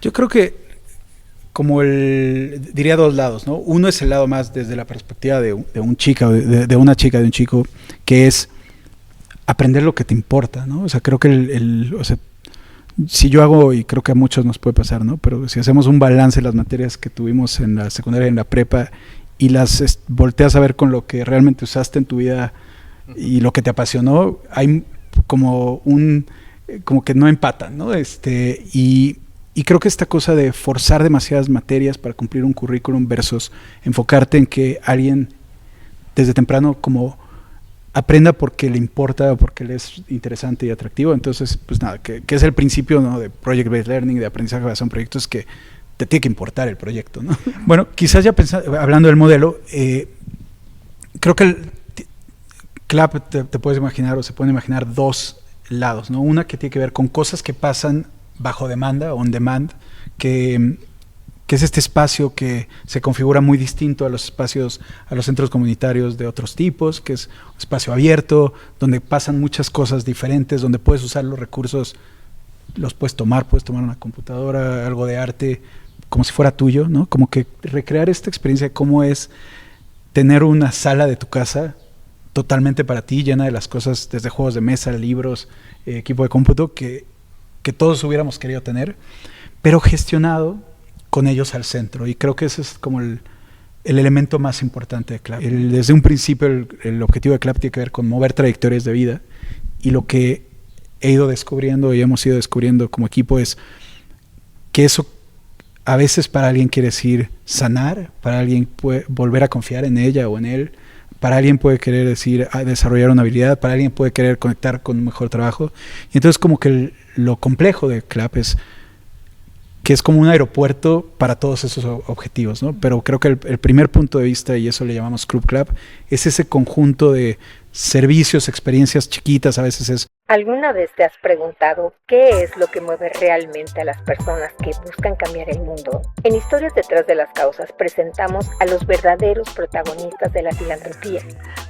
Yo creo que diría dos lados, ¿no? Uno es el lado más desde la perspectiva de un chica, de una chica, de un chico, que es aprender lo que te importa, ¿no? O sea, creo que o sea, si yo hago, y creo que a muchos nos puede pasar, ¿no? Pero si hacemos un balance de las materias que tuvimos en la secundaria y en la prepa y las volteas a ver con lo que realmente usaste en tu vida y lo que te apasionó, hay como que no empatan, ¿no? Y creo que esta cosa de forzar demasiadas materias para cumplir un currículum versus enfocarte en que alguien desde temprano como aprenda porque le importa, porque le es interesante y atractivo. Entonces, pues nada, que es el principio, ¿no? De Project Based Learning, de aprendizaje basado en proyectos, que te tiene que importar el proyecto, ¿no? Bueno, quizás ya hablando del modelo, creo que el CLAP te puedes imaginar, o se pueden imaginar dos lados, ¿no? Una que tiene que ver con cosas que pasan bajo demanda, on demand, que es este espacio que se configura muy distinto a los espacios, a los centros comunitarios de otros tipos, que es un espacio abierto, donde pasan muchas cosas diferentes, donde puedes usar los recursos, puedes tomar una computadora, algo de arte, como si fuera tuyo, ¿no? Como que recrear esta experiencia de cómo es tener una sala de tu casa totalmente para ti, llena de las cosas, desde juegos de mesa, libros, equipo de cómputo, que todos hubiéramos querido tener, pero gestionado con ellos al centro. Y creo que ese es como el elemento más importante de CLAP. Desde un principio el objetivo de CLAP tiene que ver con mover trayectorias de vida, y lo que he ido descubriendo y hemos ido descubriendo como equipo es que eso a veces para alguien quiere decir sanar, para alguien puede volver a confiar en ella o en él, para alguien puede querer decir desarrollar una habilidad, para alguien puede querer conectar con un mejor trabajo. Y entonces como que lo complejo de CLAP es que es como un aeropuerto para todos esos objetivos, ¿no? Pero creo que el primer punto de vista, y eso le llamamos Club CLAP, es ese conjunto de servicios, experiencias chiquitas, a veces es... ¿Alguna vez te has preguntado qué es lo que mueve realmente a las personas que buscan cambiar el mundo? En Historias detrás de las causas presentamos a los verdaderos protagonistas de la filantropía.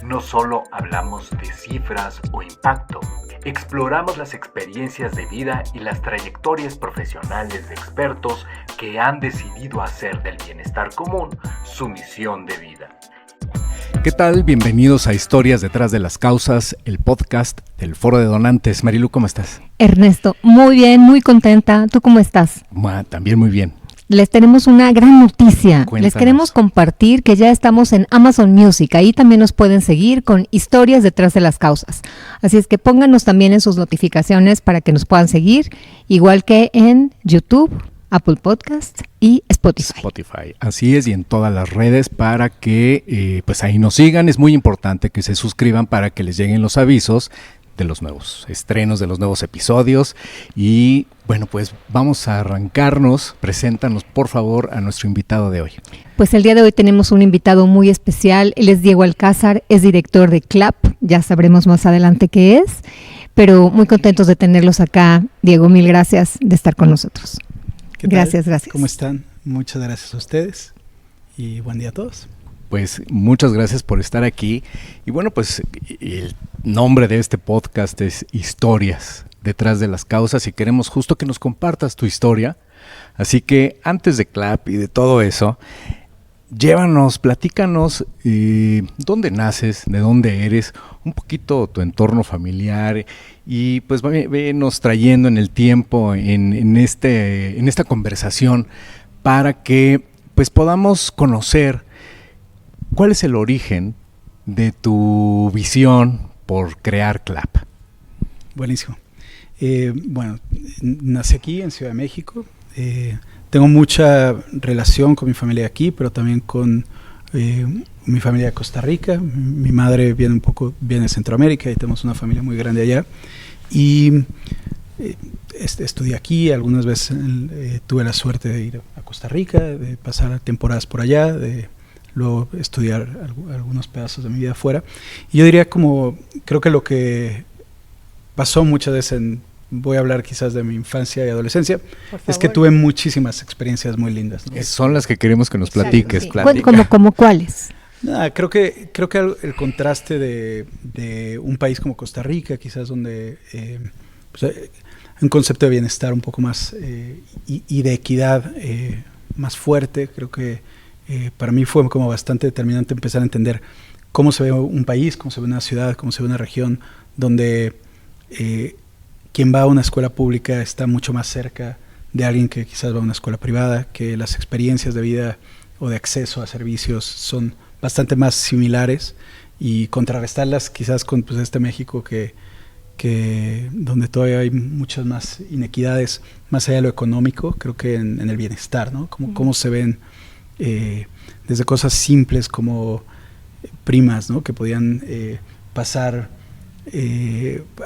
No solo hablamos de cifras o impacto, exploramos las experiencias de vida y las trayectorias profesionales de expertos que han decidido hacer del bienestar común su misión de vida. ¿Qué tal? Bienvenidos a Historias detrás de las causas, el podcast del Foro de Donantes. Marilu, ¿cómo estás? Ernesto, muy bien, muy contenta. ¿Tú cómo estás? También muy bien. Les tenemos una gran noticia. Cuéntanos. Les queremos compartir que ya estamos en Amazon Music. Ahí también nos pueden seguir con Historias detrás de las causas. Así es que pónganos también en sus notificaciones para que nos puedan seguir, igual que en YouTube, Apple Podcast y Spotify. Así es, y en todas las redes para que pues ahí nos sigan. Es muy importante que se suscriban para que les lleguen los avisos de los nuevos estrenos, de los nuevos episodios. Y bueno, pues vamos a arrancarnos. Preséntanos por favor a nuestro invitado de hoy. Pues el día de hoy tenemos un invitado muy especial. Él es Diego Alcázar, es director de CLAP. Ya sabremos más adelante qué es, pero muy contentos de tenerlos acá. Diego, mil gracias de estar con nosotros. ¿Qué tal? Gracias. ¿Cómo están? Muchas gracias a ustedes y buen día a todos. Pues muchas gracias por estar aquí. Y bueno, pues el nombre de este podcast es Historias detrás de las causas, y queremos justo que nos compartas tu historia. Así que antes de CLAP y de todo eso, platícanos dónde naces, de dónde eres, un poquito tu entorno familiar, y pues venos trayendo en el tiempo en esta conversación para que pues podamos conocer cuál es el origen de tu visión por crear CLAP. Buenísimo. Bueno, nací aquí en Ciudad de México. Tengo mucha relación con mi familia aquí, pero también con mi familia de Costa Rica. Mi madre viene de Centroamérica y tenemos una familia muy grande allá. Y estudié aquí, algunas veces tuve la suerte de ir a Costa Rica, de pasar temporadas por allá, de luego estudiar algunos pedazos de mi vida afuera. Y yo diría creo que lo que pasó muchas veces voy a hablar quizás de mi infancia y adolescencia, es que tuve muchísimas experiencias muy lindas, ¿no? Son las que queremos que nos platiques. Sí. Platica. ¿Como cuáles? Creo que el contraste de un país como Costa Rica, quizás donde un concepto de bienestar un poco más y de equidad más fuerte. Creo que para mí fue como bastante determinante empezar a entender cómo se ve un país, cómo se ve una ciudad, cómo se ve una región, donde quien va a una escuela pública está mucho más cerca de alguien que quizás va a una escuela privada, que las experiencias de vida o de acceso a servicios son bastante más similares, y contrarrestarlas quizás con pues, este México que donde todavía hay muchas más inequidades más allá de lo económico, creo que en el bienestar, ¿no? Cómo se ven desde cosas simples como primas, ¿no? Que podían pasar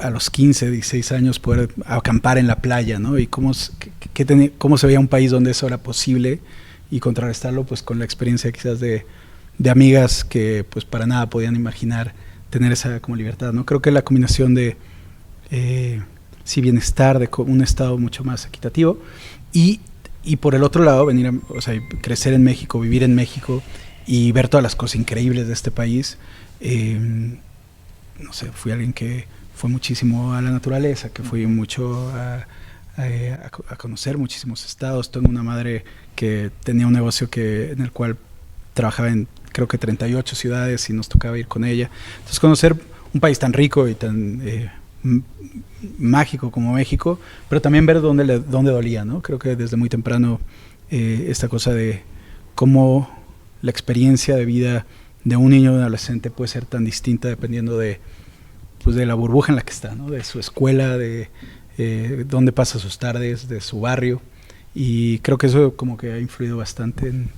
a los 15, 16 años, poder acampar en la playa, ¿no? Y cómo se veía un país donde eso era posible, y contrarrestarlo pues con la experiencia quizás de amigas que pues para nada podían imaginar tener esa como libertad, ¿no? Creo que la combinación de sí, bienestar, de un estado mucho más equitativo, y por el otro lado venir o sea, crecer en México, vivir en México y ver todas las cosas increíbles de este país. No sé, fui alguien que fue muchísimo a la naturaleza, que fui mucho a conocer muchísimos estados. Tengo una madre que tenía un negocio en el cual trabajaba en creo que 38 ciudades y nos tocaba ir con ella. Entonces conocer un país tan rico y tan mágico como México, pero también ver dónde dolía, ¿no? Creo que desde muy temprano esta cosa de cómo la experiencia de vida de un niño o un adolescente puede ser tan distinta dependiendo de la burbuja en la que está, ¿no? De su escuela, de dónde pasa sus tardes, de su barrio, y creo que eso como que ha influido bastante en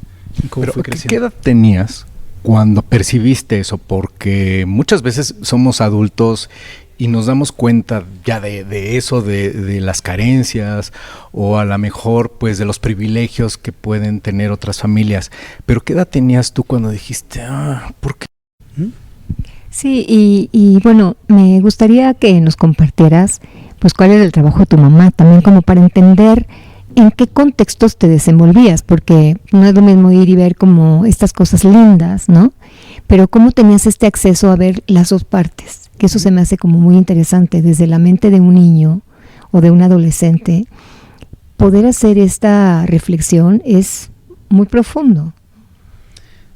cómo fue creciendo. ¿Qué edad tenías cuando percibiste eso? Porque muchas veces somos adultos y nos damos cuenta ya de eso, de las carencias, o a lo mejor pues de los privilegios que pueden tener otras familias. Pero ¿qué edad tenías tú cuando dijiste, ¿por qué? Sí, y bueno, me gustaría que nos compartieras pues cuál era el trabajo de tu mamá, también como para entender en qué contextos te desenvolvías, porque no es lo mismo ir y ver como estas cosas lindas, ¿no? Pero cómo tenías este acceso a ver las dos partes, que eso se me hace como muy interesante, desde la mente de un niño o de un adolescente, poder hacer esta reflexión es muy profundo.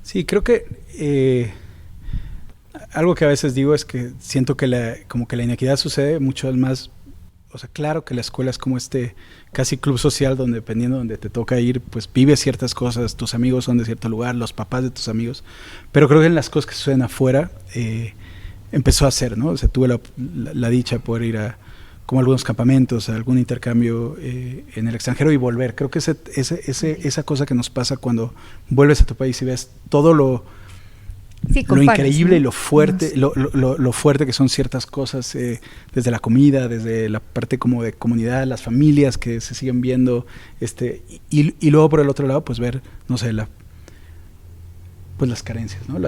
Sí, creo que algo que a veces digo es que siento que como que la inequidad sucede mucho más. O sea, claro que la escuela es como casi club social donde dependiendo de donde te toca ir, pues vives ciertas cosas, tus amigos son de cierto lugar, los papás de tus amigos, pero creo que en las cosas que suceden afuera empezó a hacer, ¿no? O sea, tuve la dicha de poder ir a como algunos campamentos, a algún intercambio en el extranjero y volver. Creo que esa cosa que nos pasa cuando vuelves a tu país y ves todo lo increíble, ¿no? Y lo fuerte, lo fuerte que son ciertas cosas, desde la comida, desde la parte como de comunidad, las familias que se siguen viendo, y luego por el otro lado, pues ver, no sé, pues las carencias, ¿no?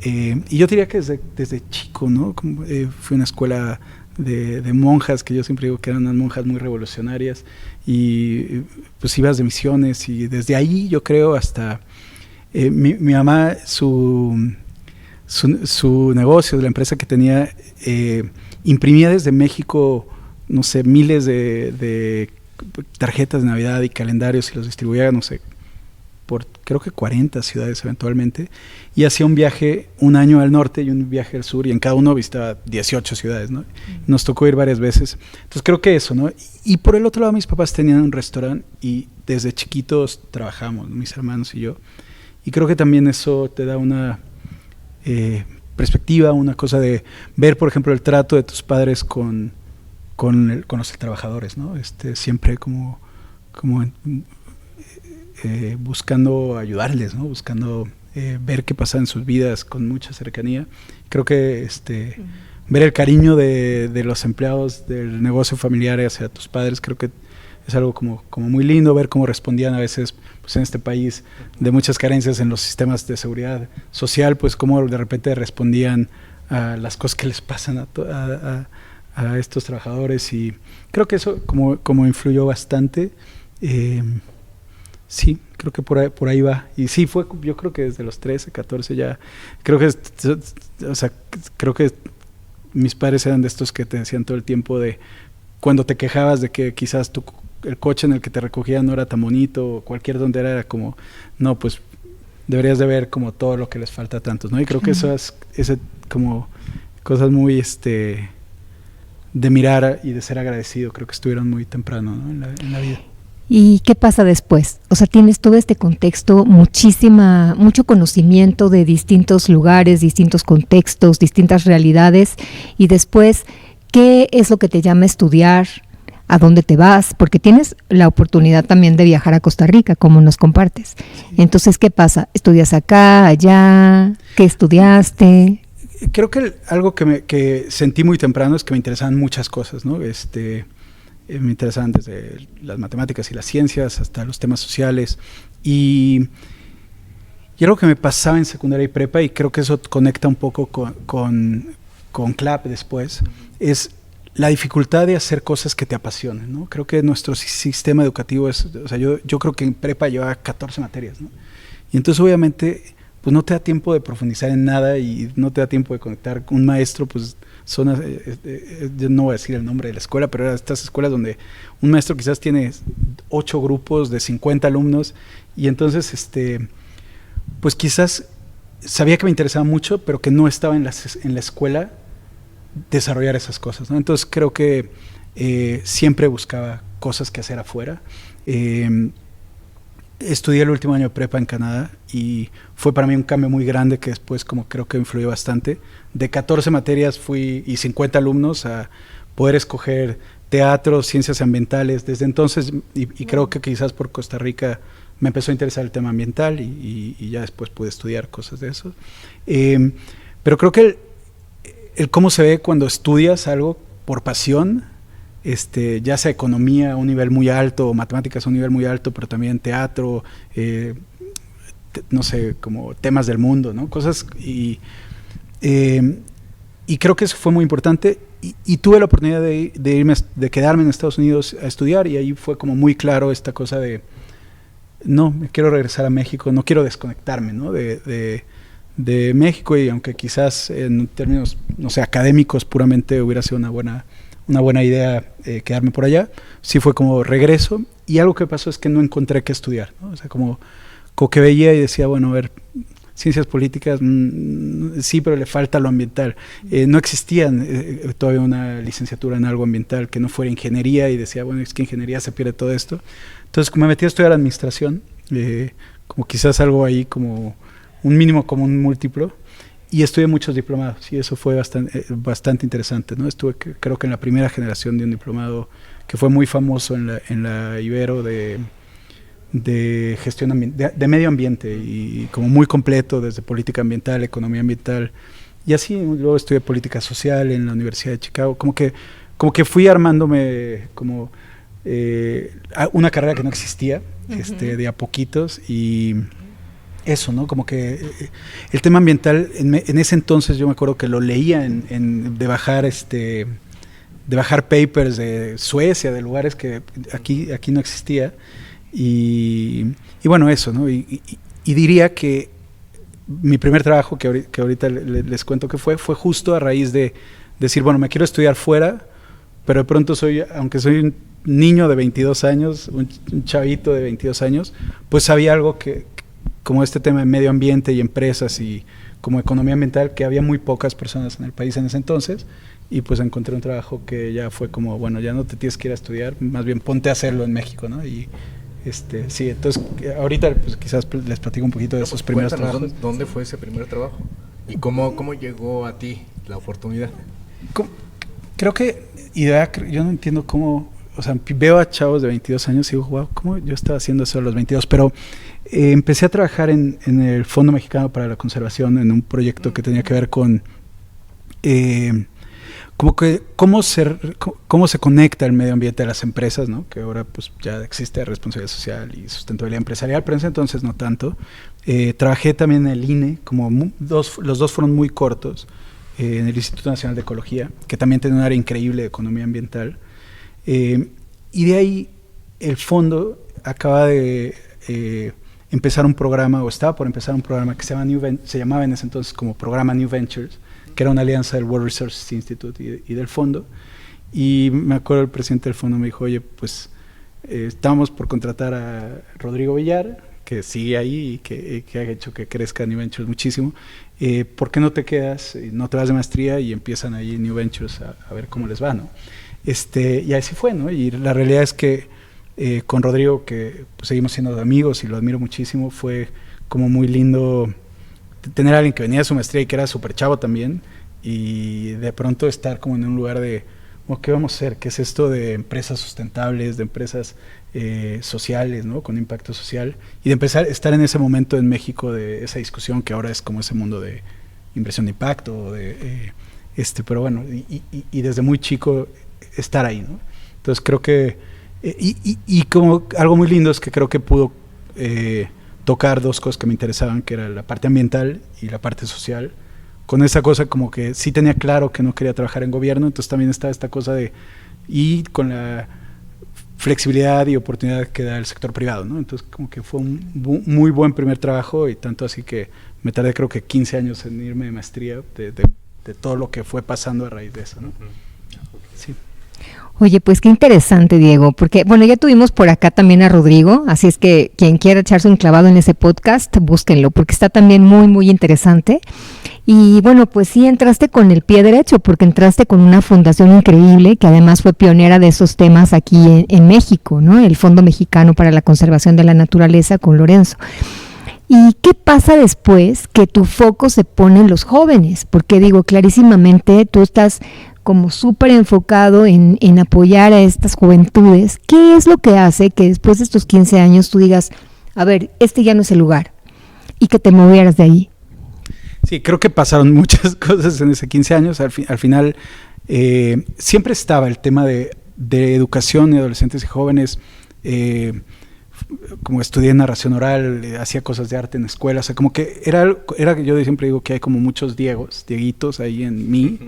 Y yo diría que desde chico, ¿no? Fui a una escuela de monjas, que yo siempre digo que eran unas monjas muy revolucionarias, y pues ibas de misiones, y desde ahí yo creo hasta... mi mamá, su negocio, de la empresa que tenía, imprimía desde México, no sé, miles de tarjetas de Navidad y calendarios, y los distribuía, no sé, por creo que 40 ciudades eventualmente, y hacía un viaje un año al norte y un viaje al sur, y en cada uno visitaba 18 ciudades, ¿no? Nos tocó ir varias veces. Entonces creo que eso, ¿no? Y por el otro lado, mis papás tenían un restaurante y desde chiquitos trabajamos, mis hermanos y yo. Y creo que también eso te da una perspectiva, una cosa de ver, por ejemplo, el trato de tus padres con los trabajadores, ¿no? Siempre como buscando ayudarles, ¿no? Buscando ver qué pasa en sus vidas con mucha cercanía. Creo que ver el cariño de los empleados del negocio familiar hacia tus padres, creo que es algo como muy lindo, ver cómo respondían a veces, pues en este país de muchas carencias en los sistemas de seguridad social, pues cómo de repente respondían a las cosas que les pasan a estos trabajadores, y creo que eso como influyó bastante. Sí, creo que por ahí va. Y sí, yo creo que desde los 13, 14 ya, creo que mis padres eran de estos que te decían todo el tiempo de cuando te quejabas de que quizás el coche en el que te recogía no era tan bonito, o cualquier donde era como, no, pues deberías de ver como todo lo que les falta a tantos, ¿no? Y creo que eso es como cosas muy de mirar y de ser agradecido, creo que estuvieron muy temprano, ¿no? en la vida. ¿Y qué pasa después? O sea, tienes todo este contexto, mucho conocimiento de distintos lugares, distintos contextos, distintas realidades, y después, ¿qué es lo que te llama a estudiar? ¿A dónde te vas? Porque tienes la oportunidad también de viajar a Costa Rica, como nos compartes. Sí. Entonces, ¿qué pasa? ¿Estudias acá, allá? ¿Qué estudiaste? Creo que algo que sentí muy temprano es que me interesaban muchas cosas, ¿no? Me interesaban desde las matemáticas y las ciencias hasta los temas sociales, y algo que me pasaba en secundaria y prepa, y creo que eso conecta un poco con CLAP después, es la dificultad de hacer cosas que te apasionen, ¿no? Creo que nuestro sistema educativo yo creo que en prepa lleva 14 materias, ¿no? Y entonces obviamente pues no te da tiempo de profundizar en nada y no te da tiempo de conectar con un maestro, pues yo no voy a decir el nombre de la escuela, pero eran estas escuelas donde un maestro quizás tiene 8 grupos de 50 alumnos, y entonces pues quizás sabía que me interesaba mucho, pero que no estaba en la escuela desarrollar esas cosas, ¿no? Entonces creo que siempre buscaba cosas que hacer afuera. Estudié el último año de prepa en Canadá y fue para mí un cambio muy grande que después como creo que influyó bastante. De 14 materias y 50 alumnos a poder escoger teatro, ciencias ambientales. Desde entonces, y creo que quizás por Costa Rica me empezó a interesar el tema ambiental y ya después pude estudiar cosas de eso. Pero creo que el cómo se ve cuando estudias algo por pasión, ya sea economía a un nivel muy alto, matemáticas a un nivel muy alto, pero también teatro, no sé, como temas del mundo, ¿no? Cosas, y creo que eso fue muy importante, y tuve la oportunidad de quedarme en Estados Unidos a estudiar, y ahí fue como muy claro esta cosa de, no, me quiero regresar a México, no quiero desconectarme, ¿no? de México, y aunque quizás en términos, no sé, académicos puramente hubiera sido una buena idea quedarme por allá, sí fue como regreso, y algo que pasó es que no encontré qué estudiar, ¿no? O sea, como que veía y decía, bueno, a ver, ciencias políticas, sí, pero le falta lo ambiental. No existía todavía una licenciatura en algo ambiental que no fuera ingeniería, y decía, bueno, es que ingeniería se pierde todo esto. Entonces me metí a estudiar administración, como quizás algo ahí como un mínimo común múltiplo, y estudié muchos diplomados, y eso fue bastante interesante, ¿no? Estuve creo que en la primera generación de un diplomado que fue muy famoso en la Ibero de gestión de medio ambiente, y como muy completo desde política ambiental, economía ambiental, y así. Luego estudié política social en la Universidad de Chicago, como que fui armándome como una carrera que no existía, de a poquitos, y eso, ¿no? Como que el tema ambiental en ese entonces yo me acuerdo que lo leía de bajar papers de Suecia, de lugares que aquí no existía, y bueno, eso, ¿no? Y diría que mi primer trabajo, que ahorita les cuento que fue justo a raíz de decir, bueno, me quiero estudiar fuera, pero de pronto aunque soy un niño de 22 años, un chavito de 22 años, pues sabía algo como este tema de medio ambiente y empresas y como economía ambiental, que había muy pocas personas en el país en ese entonces, y pues encontré un trabajo que ya fue como, bueno, ya no te tienes que ir a estudiar, más bien ponte a hacerlo en México, ¿no? Y sí, entonces ahorita pues quizás les platico un poquito de esos primeros trabajos. ¿Dónde fue ese primer trabajo? ¿Y cómo llegó a ti la oportunidad? Creo que yo no entiendo cómo, o sea, veo a chavos de 22 años y digo, wow, ¿cómo yo estaba haciendo eso a los 22? Pero empecé a trabajar en el Fondo Mexicano para la Conservación, en un proyecto que tenía que ver con cómo se conecta el medio ambiente a las empresas, ¿no? Que ahora pues ya existe responsabilidad social y sustentabilidad empresarial, pero en ese entonces no tanto. Trabajé también en el INE, los dos fueron muy cortos, en el Instituto Nacional de Ecología, que también tiene un área increíble de economía ambiental. Y de ahí el fondo acaba de empezar un programa, o estaba por empezar un programa que se llamaba en ese entonces como Programa New Ventures, que era una alianza del World Resources Institute y del fondo. Y me acuerdo el presidente del fondo me dijo, oye, pues estábamos por contratar a Rodrigo Villar, que sigue ahí y que ha hecho que crezca New Ventures muchísimo. ¿Por qué no te quedas, no te vas de maestría y empiezan ahí New Ventures a ver cómo les va, ¿no? Y así fue, ¿no? Y la realidad es que con Rodrigo, que pues, seguimos siendo amigos y lo admiro muchísimo, fue como muy lindo tener a alguien que venía de su maestría y que era súper chavo también, y de pronto estar como en un lugar de, bueno, ¿qué vamos a hacer? ¿Qué es esto de empresas sustentables, de empresas sociales, ¿no? Con impacto social, y de empezar a estar en ese momento en México de esa discusión que ahora es como ese mundo de inversión de impacto, pero bueno, y desde muy chico estar ahí, ¿no? Entonces creo que, y como algo muy lindo es que creo que pudo tocar dos cosas que me interesaban, que era la parte ambiental y la parte social, con esa cosa como que sí tenía claro que no quería trabajar en gobierno, entonces también estaba esta cosa de, y con la flexibilidad y oportunidad que da el sector privado, ¿no? Entonces como que fue un muy buen primer trabajo, y tanto así que me tardé creo que 15 años en irme de maestría de todo lo que fue pasando a raíz de eso, ¿no? Sí. Oye, pues qué interesante, Diego, porque bueno, ya tuvimos por acá también a Rodrigo, así es que quien quiera echarse un clavado en ese podcast, búsquenlo, porque está también muy interesante. Y bueno, pues sí entraste con el pie derecho, porque entraste con una fundación increíble, que además fue pionera de esos temas aquí en México, ¿no? El Fondo Mexicano para la Conservación de la Naturaleza con Lorenzo. ¿Y qué pasa después que tu foco se pone en los jóvenes? Porque digo, clarísimamente tú estás como súper enfocado en apoyar a estas juventudes. ¿Qué es lo que hace que después de estos 15 años tú digas, a ver, este ya no es el lugar, y que te movieras de ahí? Sí, creo que pasaron muchas cosas en ese 15 años. Al final, siempre estaba el tema de educación de adolescentes y jóvenes. Como estudié narración oral, hacía cosas de arte en escuelas, o sea, como que era yo siempre digo que hay como muchos Dieguitos ahí en mí,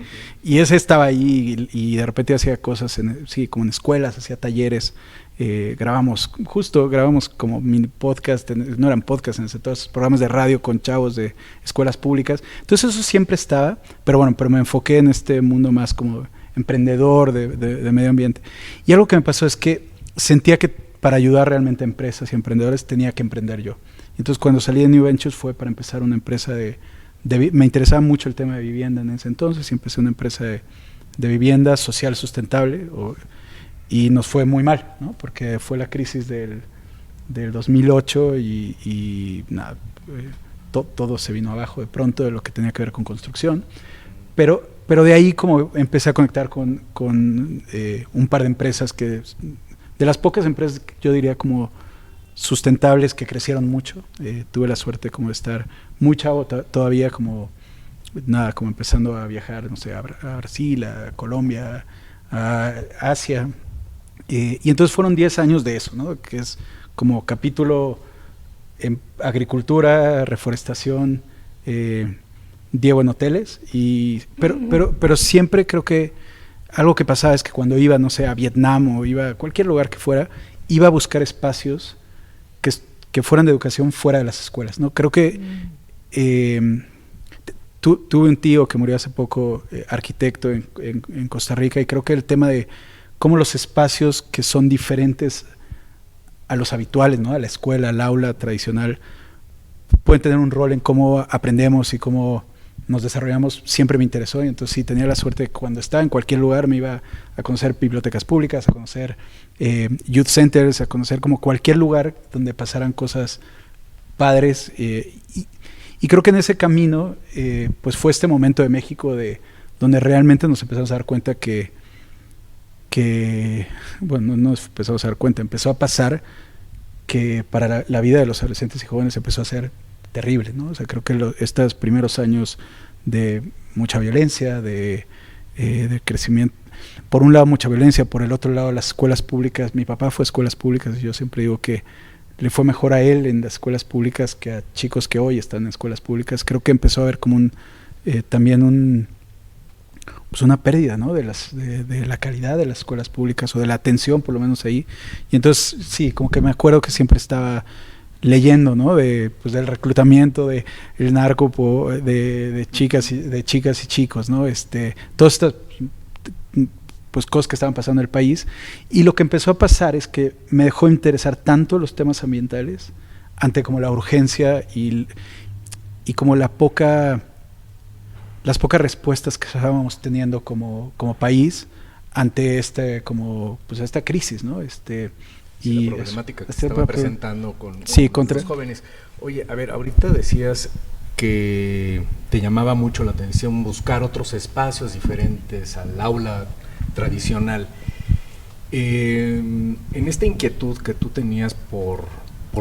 y ese estaba ahí, y de repente hacía cosas como en escuelas, hacía talleres, grabamos como mini podcast, no eran podcasts, todos programas de radio con chavos de escuelas públicas, entonces eso siempre estaba, pero me enfoqué en este mundo más como emprendedor de medio ambiente, y algo que me pasó es que sentía que para ayudar realmente a empresas y emprendedores tenía que emprender yo. Entonces cuando salí de New Ventures fue para empezar una empresa me interesaba mucho el tema de vivienda en ese entonces, y empecé una empresa de vivienda social sustentable, y nos fue muy mal, ¿no? Porque fue la crisis del 2008 y nada, todo se vino abajo de pronto de lo que tenía que ver con construcción, pero de ahí como empecé a conectar con un par de empresas de las pocas empresas que yo diría como sustentables que crecieron mucho. Tuve la suerte como de estar muy chavo todavía, como empezando a viajar, no sé, a Brasil, a Colombia, a Asia, y entonces fueron 10 años de eso, ¿no? Que es como capítulo en agricultura, reforestación, Diego en hoteles, pero siempre creo que algo que pasaba es que cuando iba, no sé, a Vietnam o iba a cualquier lugar que fuera, iba a buscar espacios que fueran de educación fuera de las escuelas, ¿no? Creo que tuve un tío que murió hace poco, arquitecto en Costa Rica, y creo que el tema de cómo los espacios que son diferentes a los habituales, ¿no? A la escuela, al aula tradicional, pueden tener un rol en cómo aprendemos y cómo nos desarrollamos, siempre me interesó, y entonces sí, tenía la suerte de que cuando estaba en cualquier lugar me iba a conocer bibliotecas públicas, a conocer youth centers, a conocer como cualquier lugar donde pasaran cosas padres, y creo que en ese camino pues fue este momento de México donde realmente nos empezamos a dar cuenta que bueno, no nos empezamos a dar cuenta, empezó a pasar que para la vida de los adolescentes y jóvenes empezó a ser terrible, ¿no? O sea, creo que estos primeros años de mucha violencia, de crecimiento, por un lado mucha violencia, por el otro lado las escuelas públicas. Mi papá fue a escuelas públicas, y yo siempre digo que le fue mejor a él en las escuelas públicas que a chicos que hoy están en escuelas públicas. Creo que empezó a haber como también una pérdida, ¿no? de la calidad de las escuelas públicas, o de la atención por lo menos ahí, y entonces sí, como que me acuerdo que siempre estaba leyendo, ¿no? Del reclutamiento, del narco, de chicas y chicos, ¿no? Todas estas pues cosas que estaban pasando en el país. Y lo que empezó a pasar es que me dejó interesar tanto los temas ambientales ante como la urgencia y como las pocas respuestas que estábamos teniendo como país ante esta crisis, ¿no? Y la problemática que se estaba presentando con los jóvenes. Oye, a ver, ahorita decías que te llamaba mucho la atención buscar otros espacios diferentes al aula tradicional. En esta inquietud que tú tenías por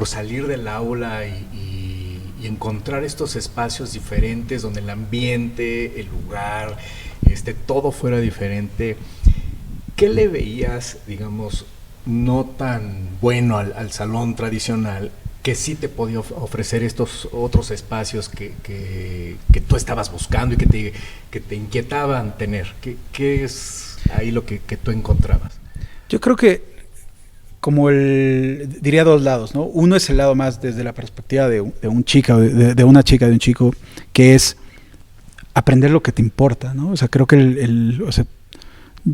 salir del aula y encontrar estos espacios diferentes donde el ambiente, el lugar, todo fuera diferente, ¿qué le veías, digamos, no tan bueno al salón tradicional que sí te podía ofrecer estos otros espacios que tú estabas buscando y que te inquietaban tener? ¿Qué es ahí lo que tú encontrabas? Yo creo que diría dos lados, ¿no? Uno es el lado más desde la perspectiva de una chica, de un chico, que es aprender lo que te importa, ¿no? O sea, creo que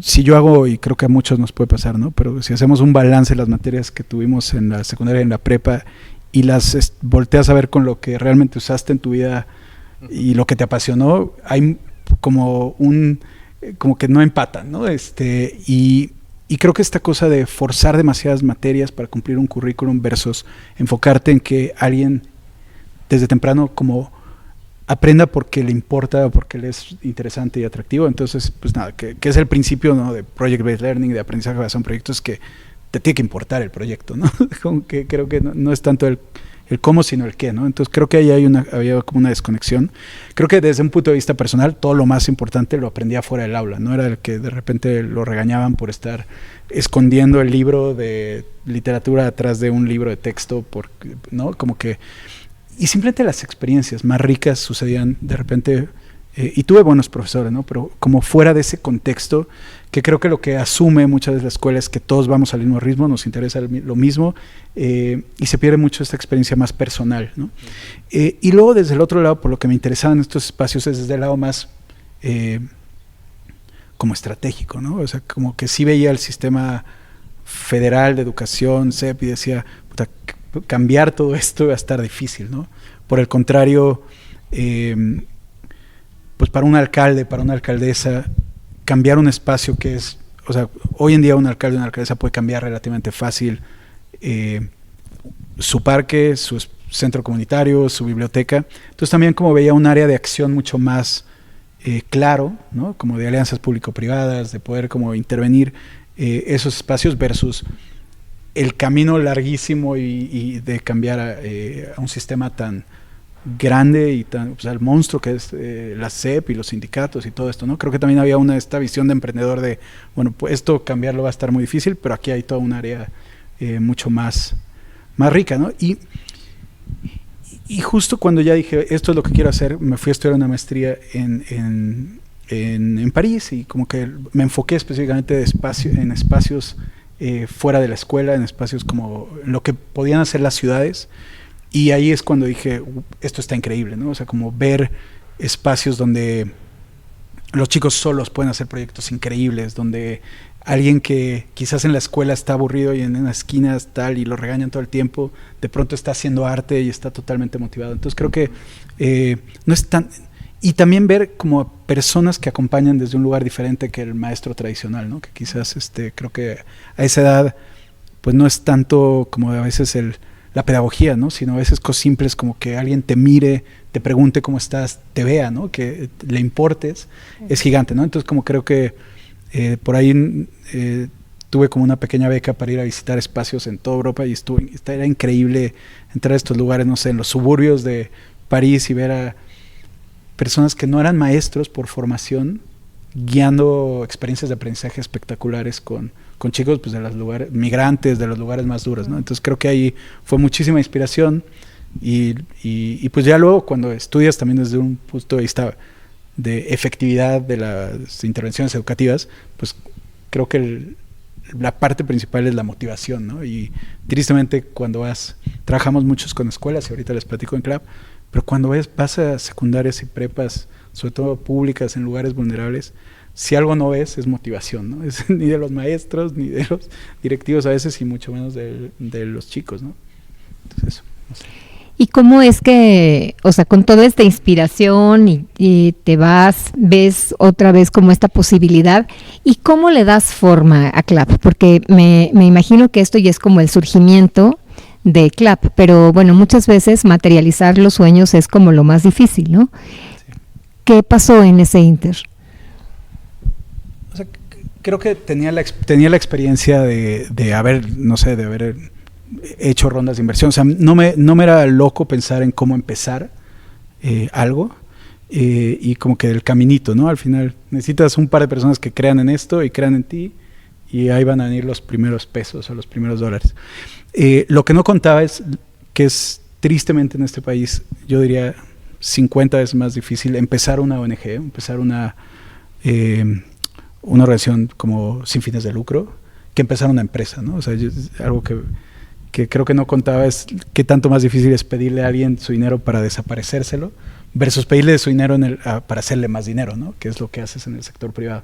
si yo hago, y creo que a muchos nos puede pasar, ¿no? Pero si hacemos un balance de las materias que tuvimos en la secundaria y en la prepa y las volteas a ver con lo que realmente usaste en tu vida y lo que te apasionó, hay como que no empatan, ¿no? Y creo que esta cosa de forzar demasiadas materias para cumplir un currículum versus enfocarte en que alguien desde temprano como aprenda porque le importa, porque le es interesante y atractivo. Entonces, pues nada, que es el principio, ¿no?, de Project Based Learning, de aprendizaje basado en proyectos, que te tiene que importar el proyecto, ¿no? Como que creo que no es tanto el cómo, sino el qué, ¿no? Entonces creo que ahí había como una desconexión. Creo que desde un punto de vista personal, todo lo más importante lo aprendía fuera del aula, no era el que de repente lo regañaban por estar escondiendo el libro de literatura atrás de un libro de texto, ¿no? Como que... Y simplemente las experiencias más ricas sucedían de repente, y tuve buenos profesores, ¿no? Pero como fuera de ese contexto, que creo que lo que asume muchas veces la escuela es que todos vamos al mismo ritmo, nos interesa lo mismo, y se pierde mucho esta experiencia más personal, ¿no? Y luego desde el otro lado, por lo que me interesaban estos espacios, es desde el lado más como estratégico, ¿no? O sea, como que sí veía el sistema federal de educación, CEP, y decía, puta, cambiar todo esto va a estar difícil, ¿no? Por el contrario, pues para un alcalde, para una alcaldesa, cambiar un espacio que es, o sea, hoy en día un alcalde o una alcaldesa puede cambiar relativamente fácil su parque, su centro comunitario, su biblioteca. Entonces también como veía un área de acción mucho más claro, ¿no? Como de alianzas público-privadas, de poder como intervenir esos espacios versus el camino larguísimo y de cambiar a un sistema tan grande y tan, o sea, el monstruo que es la CEP y los sindicatos y todo esto, ¿no? Creo que también había esta visión de emprendedor de, bueno, pues esto cambiarlo va a estar muy difícil, pero aquí hay toda un área mucho más rica, ¿no? Y justo cuando ya dije, esto es lo que quiero hacer, me fui a estudiar una maestría en París, y como que me enfoqué específicamente en espacios fuera de la escuela, en espacios como lo que podían hacer las ciudades, y ahí es cuando dije, esto está increíble, ¿no? O sea, como ver espacios donde los chicos solos pueden hacer proyectos increíbles, donde alguien que quizás en la escuela está aburrido y en una esquina tal y lo regañan todo el tiempo, de pronto está haciendo arte y está totalmente motivado. Entonces creo que no es tan... Y también ver como personas que acompañan desde un lugar diferente que el maestro tradicional, ¿no? Que quizás creo que a esa edad pues no es tanto como a veces la pedagogía, ¿no? Sino a veces cosas simples como que alguien te mire, te pregunte cómo estás, te vea, ¿no? Que le importes, es gigante, ¿no? Entonces como creo que por ahí tuve como una pequeña beca para ir a visitar espacios en toda Europa, y era increíble entrar a estos lugares, no sé, en los suburbios de París y ver a personas que no eran maestros por formación, guiando experiencias de aprendizaje espectaculares con chicos pues de los lugares, migrantes de los lugares más duros, ¿no? Entonces creo que ahí fue muchísima inspiración, y pues ya luego cuando estudias también desde un punto de vista de efectividad de las intervenciones educativas, pues creo que la parte principal es la motivación, ¿no? Y tristemente cuando trabajamos muchos con escuelas, y ahorita les platico en CLAP, pero cuando vas a secundarias y prepas, sobre todo públicas en lugares vulnerables, si algo no es motivación, ¿no? Es ni de los maestros, ni de los directivos a veces, y mucho menos de los chicos, ¿no? Entonces eso, no sé. ¿Y cómo es que, o sea, con toda esta inspiración y te ves otra vez como esta posibilidad, y cómo le das forma a CLAP? Porque me imagino que esto ya es como el surgimiento de CLAP, pero bueno, muchas veces materializar los sueños es como lo más difícil, ¿no? Sí. ¿Qué pasó en ese inter? O sea, creo que tenía la experiencia de haber, no sé, de haber hecho rondas de inversión. O sea, no me era loco pensar en cómo empezar algo, y como que el caminito, ¿no? Al final necesitas un par de personas que crean en esto y crean en ti, y ahí van a venir los primeros pesos o los primeros dólares. Lo que no contaba es que es tristemente en este país, yo diría 50 veces más difícil empezar una ONG, empezar una organización como sin fines de lucro, que empezar una empresa, ¿no? O sea, algo que creo que no contaba es qué tanto más difícil es pedirle a alguien su dinero para desaparecérselo versus pedirle su dinero para hacerle más dinero, ¿no? Que es lo que haces en el sector privado.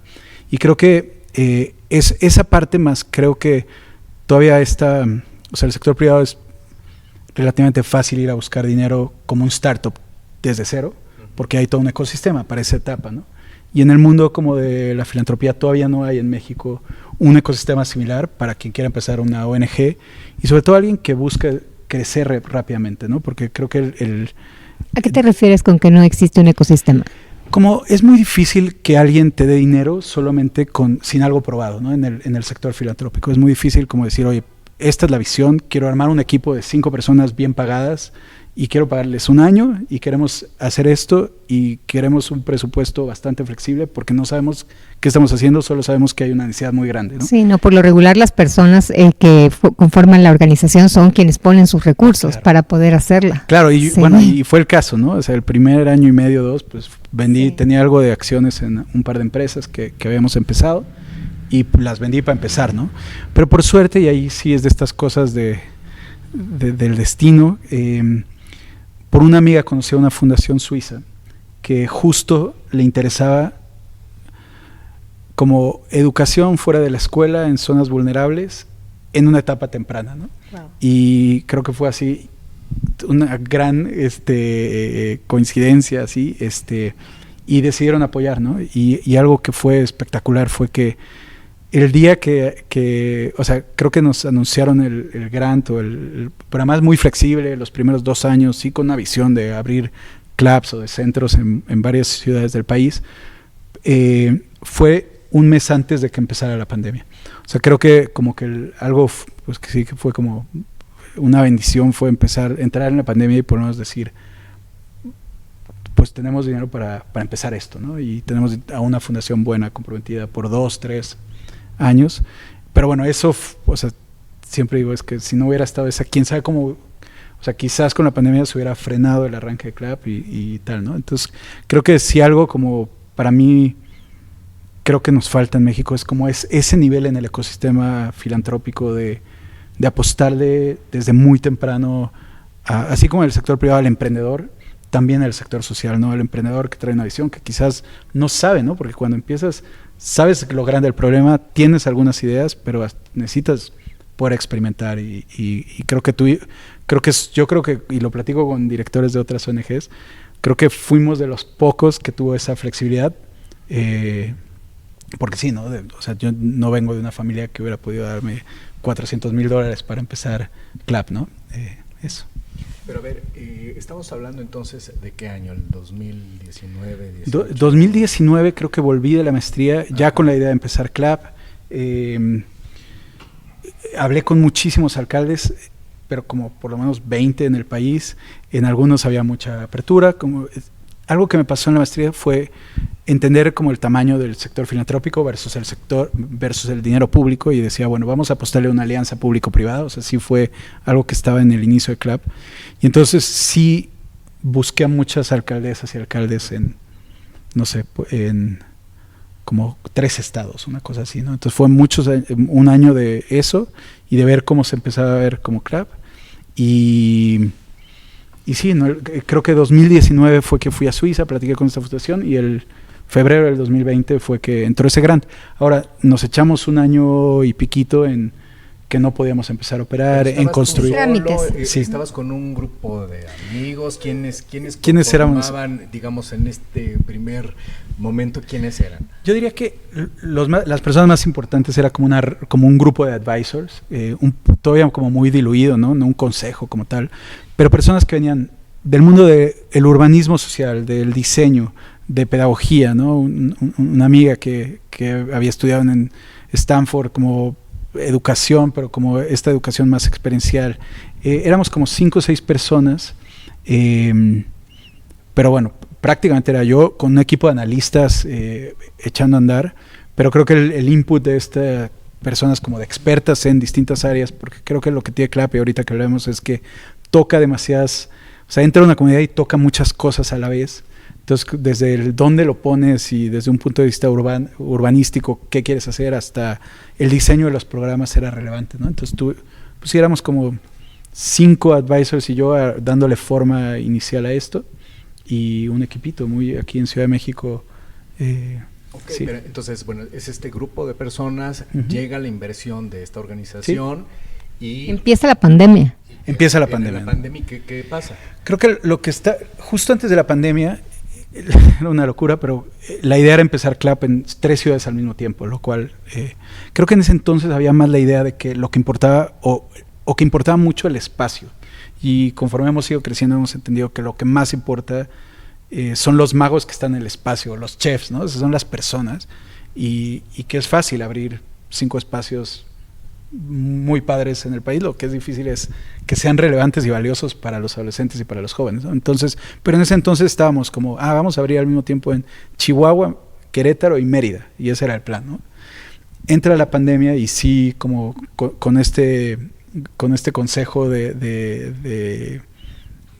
Y creo que es esa parte más, creo que todavía está, o sea, el sector privado es relativamente fácil ir a buscar dinero como un startup desde cero, porque hay todo un ecosistema para esa etapa, ¿no? Y en el mundo como de la filantropía todavía no hay en México un ecosistema similar para quien quiera empezar una ONG, y sobre todo alguien que busque crecer rápidamente, ¿no? Porque creo que ¿A qué te refieres con que no existe un ecosistema? Como es muy difícil que alguien te dé dinero solamente sin algo probado, ¿no? En el sector filantrópico es muy difícil como decir, oye, esta es la visión, quiero armar un equipo de 5 personas bien pagadas y quiero pagarles un año y queremos hacer esto y queremos un presupuesto bastante flexible porque no sabemos qué estamos haciendo, solo sabemos que hay una necesidad muy grande, ¿no? Sí, no, por lo regular las personas que conforman la organización son quienes ponen sus recursos, claro, para poder hacerla. Claro, y sí, bueno, y fue el caso, ¿no? O sea, el primer año y medio, 2, pues vendí, sí, tenía algo de acciones en un par de empresas que habíamos empezado y las vendí para empezar, ¿no? Pero por suerte, y ahí sí es de estas cosas del destino, por una amiga conocí a una fundación suiza que justo le interesaba como educación fuera de la escuela en zonas vulnerables en una etapa temprana, ¿no? Wow. Y creo que fue así una gran coincidencia, así, y decidieron apoyar, ¿no? Y algo que fue espectacular fue que el día que o sea, creo que nos anunciaron el grant, pero además muy flexible, los primeros 2 años, sí, con una visión de abrir clubs o de centros en varias ciudades del país, fue un mes antes de que empezara la pandemia. O sea, creo que como que algo, pues que sí que fue como una bendición, fue entrar en la pandemia y por lo menos decir, pues tenemos dinero para empezar esto, ¿no? Y tenemos a una fundación buena, comprometida por 2, 3 años, pero bueno, eso, o sea, siempre digo, es que si no hubiera estado esa, quién sabe cómo, o sea, quizás con la pandemia se hubiera frenado el arranque de CLAP y tal, ¿no? Entonces, creo que si algo como, para mí, creo que nos falta en México, es como ese nivel en el ecosistema filantrópico de apostarle desde muy temprano, así como en el sector privado, al emprendedor, también en el sector social, ¿no? El emprendedor que trae una visión que quizás no sabe, ¿no? Porque cuando empiezas, sabes lo grande del problema, tienes algunas ideas, pero necesitas poder experimentar y creo que yo creo que, y lo platico con directores de otras ONGs, creo que fuimos de los pocos que tuvo esa flexibilidad, porque sí, ¿no? O sea, yo no vengo de una familia que hubiera podido darme $400,000 para empezar CLAP, ¿no? Eso. Pero a ver, estamos hablando entonces de qué año, el 2019, 2019 creo que volví de la maestría ya con la idea de empezar CLAP. Hablé con muchísimos alcaldes, pero como por lo menos 20 en el país. En algunos había mucha apertura. Algo que me pasó en la maestría fue entender como el tamaño del sector filantrópico versus el dinero público, y decía, bueno, vamos a apostarle a una alianza público-privada. O sea, sí fue algo que estaba en el inicio de CLAP. Y entonces sí busqué a muchas alcaldesas y alcaldes en, no sé, en como 3 estados, una cosa así, ¿no? Entonces fue un año de eso y de ver cómo se empezaba a ver como CLAP. Y sí, ¿no? Creo que 2019 fue que fui a Suiza, platiqué con esta fundación, y el febrero del 2020 fue que entró ese grant. Ahora, nos echamos un año y piquito en que no podíamos empezar a operar, en construir. Sí. Estabas con un grupo de amigos, ¿quiénes éramos? Digamos, en este primer momento, ¿quiénes eran? Yo diría que las personas más importantes era como un grupo de advisors, todavía como muy diluido, ¿no? No un consejo como tal, pero personas que venían del mundo del urbanismo social, del diseño, de pedagogía, ¿no? Una amiga que había estudiado en Stanford como educación, pero como esta educación más experiencial. Éramos como 5 o 6 personas, pero bueno, prácticamente era yo con un equipo de analistas echando a andar, pero creo que el input de estas personas como de expertas en distintas áreas, porque creo que lo que tiene Clap, y ahorita que hablemos, es que toca demasiadas, o sea, entra a una comunidad y toca muchas cosas a la vez. Entonces, desde el dónde lo pones y desde un punto de vista urbanístico, qué quieres hacer, hasta el diseño de los programas era relevante, ¿no? Entonces, pues éramos como 5 advisors y yo dándole forma inicial a esto, y un equipito muy aquí en Ciudad de México. Okay, sí. Pero entonces, bueno, es este grupo de personas, llega la inversión de esta organización y... Empieza la pandemia. Empieza la pandemia. ¿La pandemia qué pasa? Creo que lo que está justo antes de la pandemia era una locura, pero la idea era empezar Clap en 3 ciudades al mismo tiempo, lo cual creo que en ese entonces había más la idea de que lo que importaba o que importaba mucho el espacio, y conforme hemos ido creciendo hemos entendido que lo que más importa son los magos que están en el espacio, los chefs, ¿no? Esas son las personas, y que es fácil abrir 5 espacios muy padres en el país. Lo que es difícil es que sean relevantes y valiosos para los adolescentes y para los jóvenes, ¿no? Entonces, pero en ese entonces estábamos como, vamos a abrir al mismo tiempo en Chihuahua, Querétaro y Mérida, y ese era el plan, ¿no? Entra la pandemia y sí, como con este consejo de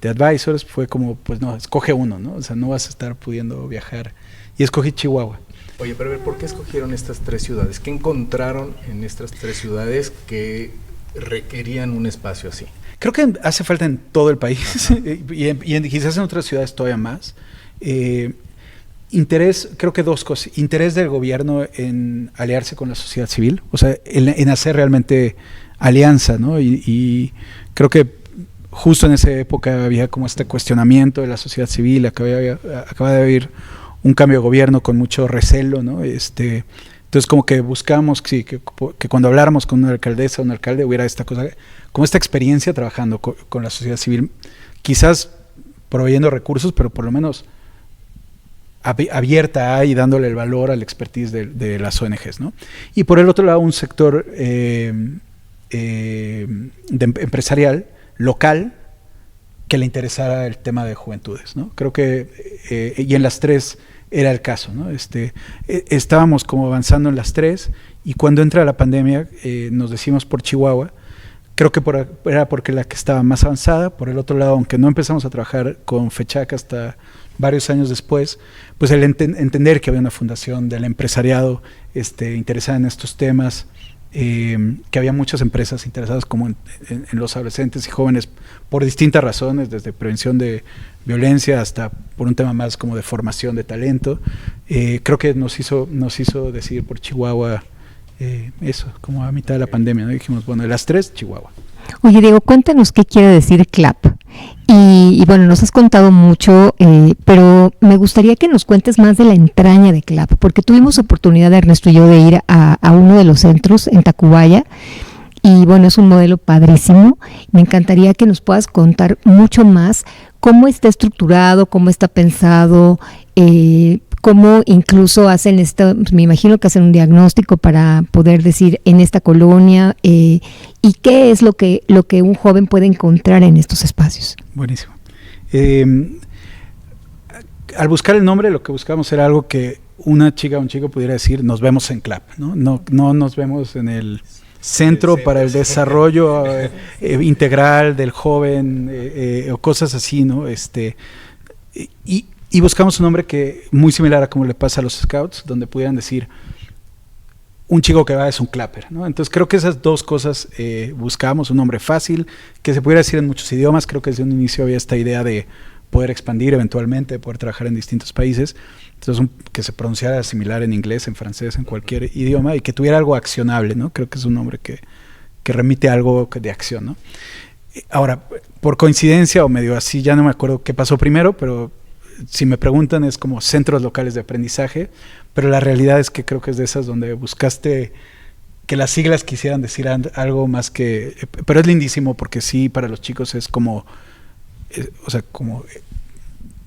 advisors, fue como, pues no, escoge uno, ¿no? O sea, no vas a estar pudiendo viajar, y escogí Chihuahua. Oye, pero a ver, ¿por qué escogieron estas 3 ciudades? ¿Qué encontraron en estas 3 ciudades que requerían un espacio así? Creo que hace falta en todo el país y quizás en otras ciudades todavía más. Interés, creo que 2 cosas. Interés del gobierno en aliarse con la sociedad civil, o sea, en hacer realmente alianza, ¿no? Y creo que justo en esa época había como este cuestionamiento de la sociedad civil, acaba de haber un cambio de gobierno con mucho recelo, ¿no? Entonces como que buscamos que cuando habláramos con una alcaldesa o un alcalde hubiera esta cosa, como esta experiencia trabajando con la sociedad civil, quizás proveyendo recursos, pero por lo menos abierta y dándole el valor al expertise de las ONGs, ¿no? Y por el otro lado un sector empresarial local que le interesara el tema de juventudes, ¿no? Creo que y en las 3 era el caso, ¿no? Estábamos como avanzando en las 3, y cuando entra la pandemia nos decidimos por Chihuahua. Creo que era porque la que estaba más avanzada. Por el otro lado, aunque no empezamos a trabajar con FECHAC hasta varios años después, pues el entender que había una fundación del empresariado interesada en estos temas, que había muchas empresas interesadas como en los adolescentes y jóvenes por distintas razones, desde prevención de violencia hasta por un tema más como de formación de talento. Creo que nos hizo decidir por Chihuahua, eso, como a mitad de la pandemia, ¿no? Dijimos, bueno, de las 3, Chihuahua. Oye, Diego, cuéntanos qué quiere decir Clap. Y bueno, nos has contado mucho, pero me gustaría que nos cuentes más de la entraña de Clap, porque tuvimos oportunidad, Ernesto y yo, de ir a uno de los centros en Tacubaya, y bueno, es un modelo padrísimo. Me encantaría que nos puedas contar mucho más cómo está estructurado, cómo está pensado, cómo incluso hacen me imagino que hacen un diagnóstico para poder decir en esta colonia, y qué es lo que un joven puede encontrar en estos espacios. Buenísimo. Al buscar el nombre, lo que buscamos era algo que una chica o un chico pudiera decir, nos vemos en Clap, ¿no? No nos vemos en el Centro para el Desarrollo Integral del Joven, o cosas así, ¿no? Y buscamos un nombre que muy similar a como le pasa a los scouts, donde pudieran decir, un chico que va es un clapper, ¿no? Entonces creo que esas 2 cosas buscábamos, un nombre fácil, que se pudiera decir en muchos idiomas. Creo que desde un inicio había esta idea de poder expandir eventualmente, poder trabajar en distintos países. Entonces, que se pronunciara similar en inglés, en francés, en cualquier idioma, y que tuviera algo accionable, ¿no? Creo que es un nombre que remite a algo de acción, ¿no? Ahora, por coincidencia o medio así, ya no me acuerdo qué pasó primero, pero si me preguntan es como centros locales de aprendizaje, pero la realidad es que creo que es de esas donde buscaste que las siglas quisieran decir algo más que... Pero es lindísimo porque sí, para los chicos es como... o sea,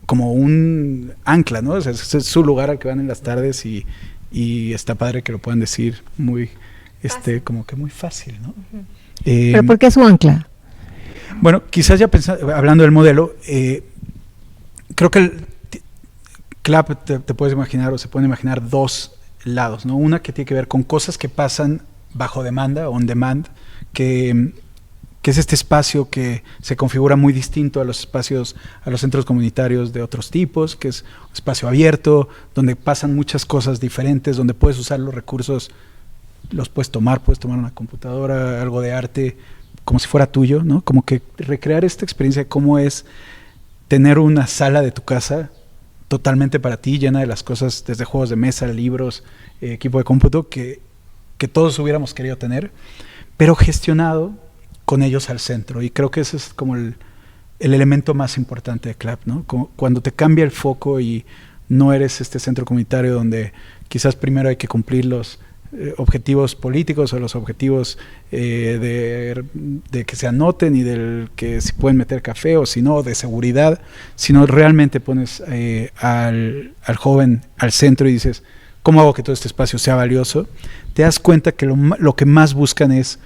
como un ancla, ¿no? O sea, es su lugar al que van en las tardes y está padre que lo puedan decir muy... como que muy fácil, ¿no? ¿Pero por qué su ancla? Bueno, quizás ya hablando del modelo, creo que el CLAP te puedes imaginar o se pueden imaginar dos lados, ¿no? Una que tiene que ver con cosas que pasan bajo demanda, on demand, que es este espacio que se configura muy distinto a los espacios, a los centros comunitarios de otros tipos, que es un espacio abierto, donde pasan muchas cosas diferentes, donde puedes usar los recursos, puedes tomar una computadora, algo de arte, como si fuera tuyo, ¿no? Como que recrear esta experiencia de cómo es tener una sala de tu casa totalmente para ti, llena de las cosas, desde juegos de mesa, libros, equipo de cómputo, que todos hubiéramos querido tener, pero gestionado con ellos al centro. Y creo que ese es como el elemento más importante de CLAP, ¿no? Cuando te cambia el foco y no eres este centro comunitario donde quizás primero hay que cumplir los objetivos políticos o los objetivos de que se anoten y del que si pueden meter café o si no, de seguridad, sino realmente pones al joven al centro y dices, ¿cómo hago que todo este espacio sea valioso? Te das cuenta que lo que más buscan es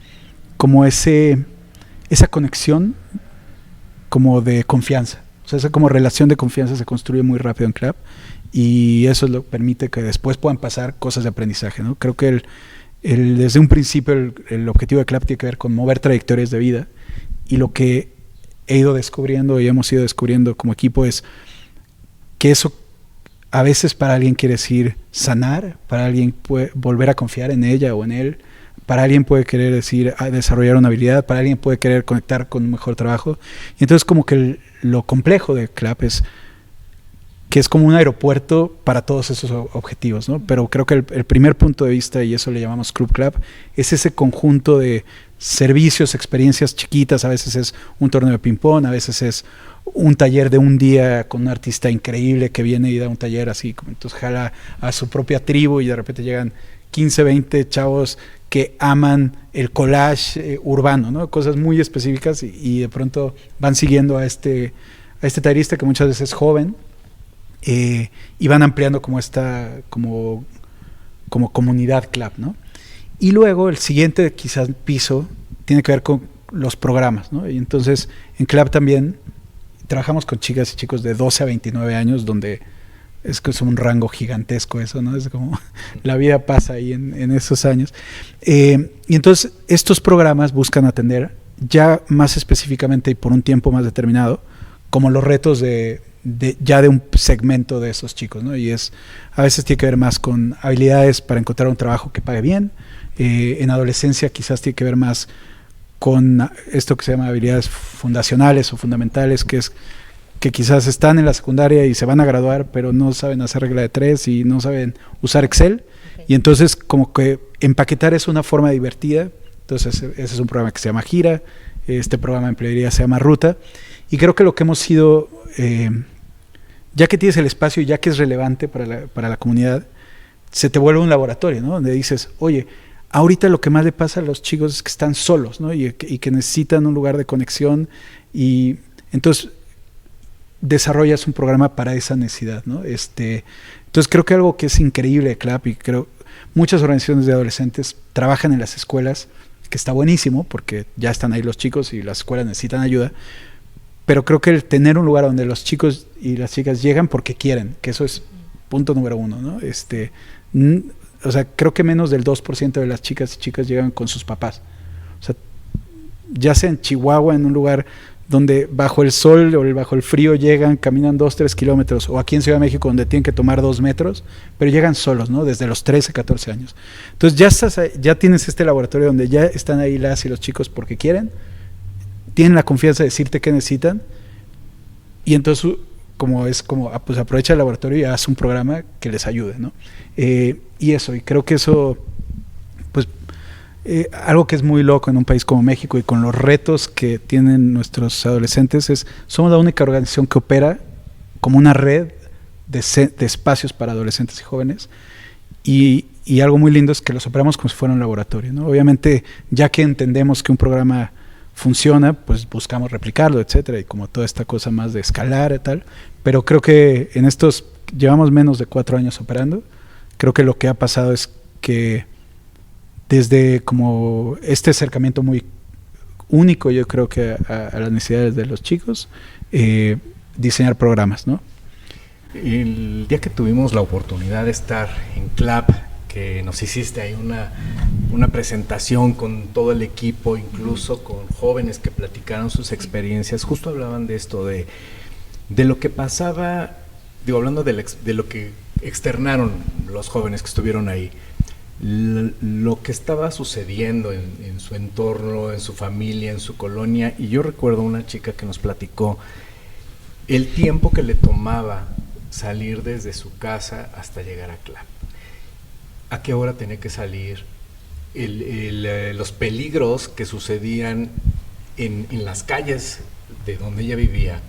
como esa conexión como de confianza. O sea, esa como relación de confianza se construye muy rápido en CLAP y eso es lo que permite que después puedan pasar cosas de aprendizaje, ¿no? Creo que desde un principio el objetivo de CLAP tiene que ver con mover trayectorias de vida y lo que he ido descubriendo y hemos ido descubriendo como equipo es que eso a veces para alguien quiere decir sanar, para alguien puede volver a confiar en ella o en él, para alguien puede querer decir desarrollar una habilidad, para alguien puede querer conectar con un mejor trabajo. Y entonces como que lo complejo de CLAP es que es como un aeropuerto para todos esos objetivos, ¿no? Pero creo que el primer punto de vista, y eso le llamamos Club CLAP, es ese conjunto de servicios, experiencias chiquitas. A veces es un torneo de ping-pong, a veces es un taller de un día con un artista increíble que viene y da un taller así, entonces jala a su propia tribu y de repente llegan 15, 20 chavos que aman el collage urbano, ¿no? Cosas muy específicas y de pronto van siguiendo a este tallerista que muchas veces es joven y van ampliando como esta como comunidad CLAP, ¿no? Y luego el siguiente quizás piso tiene que ver con los programas, ¿no? Y entonces en CLAP también trabajamos con chicas y chicos de 12 a 29 años donde es que es un rango gigantesco eso, ¿no? Es como la vida pasa ahí en esos años. Y entonces estos programas buscan atender ya más específicamente y por un tiempo más determinado como los retos de un segmento de esos chicos, ¿no? Y a veces tiene que ver más con habilidades para encontrar un trabajo que pague bien. En adolescencia quizás tiene que ver más con esto que se llama habilidades fundacionales o fundamentales, que es que quizás están en la secundaria y se van a graduar, pero no saben hacer regla de 3 y no saben usar Excel. Okay. Y entonces como que empaquetar es una forma divertida. Entonces ese es un programa que se llama Gira, este programa de empleabilidad se llama Ruta. Y creo que lo que hemos sido, ya que tienes el espacio y ya que es relevante para la comunidad, se te vuelve un laboratorio, ¿no? Donde dices, oye, ahorita lo que más le pasa a los chicos es que están solos, ¿no? Y que necesitan un lugar de conexión y entonces desarrollas un programa para esa necesidad, ¿no? Entonces creo que algo que es increíble de CLAP y creo muchas organizaciones de adolescentes trabajan en las escuelas, que está buenísimo porque ya están ahí los chicos y las escuelas necesitan ayuda, pero creo que el tener un lugar donde los chicos y las chicas llegan porque quieren, que eso es punto número 1, ¿no? O sea, creo que menos del 2% de las chicas y chicas llegan con sus papás. O sea, ya sea en Chihuahua, en un lugar donde bajo el sol o bajo el frío llegan, caminan 2-3 kilómetros, o aquí en Ciudad de México donde tienen que tomar 2 metros, pero llegan solos, ¿no? Desde los 13, 14 años. Entonces ya tienes este laboratorio donde ya están ahí las y los chicos porque quieren, tienen la confianza de decirte qué necesitan, y entonces pues aprovecha el laboratorio y haz un programa que les ayude, ¿no? Y creo que eso, pues, algo que es muy loco en un país como México y con los retos que tienen nuestros adolescentes somos la única organización que opera como una red de espacios para adolescentes y jóvenes, y algo muy lindo es que los operamos como si fuera un laboratorio, ¿no? Obviamente, ya que entendemos que un programa funciona, pues buscamos replicarlo, etcétera, y como toda esta cosa más de escalar y tal, pero creo que llevamos menos de 4 años operando. Creo que lo que ha pasado es que desde como este acercamiento muy único, yo creo que a las necesidades de los chicos, diseñar programas, ¿no? El día que tuvimos la oportunidad de estar en CLAP, que nos hiciste ahí una presentación con todo el equipo, incluso con jóvenes que platicaron sus experiencias, justo hablaban de esto, de lo que pasaba, hablando de lo que externaron los jóvenes que estuvieron ahí, lo que estaba sucediendo en su entorno, en su familia, en su colonia. Y yo recuerdo una chica que nos platicó el tiempo que le tomaba salir desde su casa hasta llegar a CLAP, a qué hora tenía que salir, los peligros que sucedían en las calles de donde ella vivía.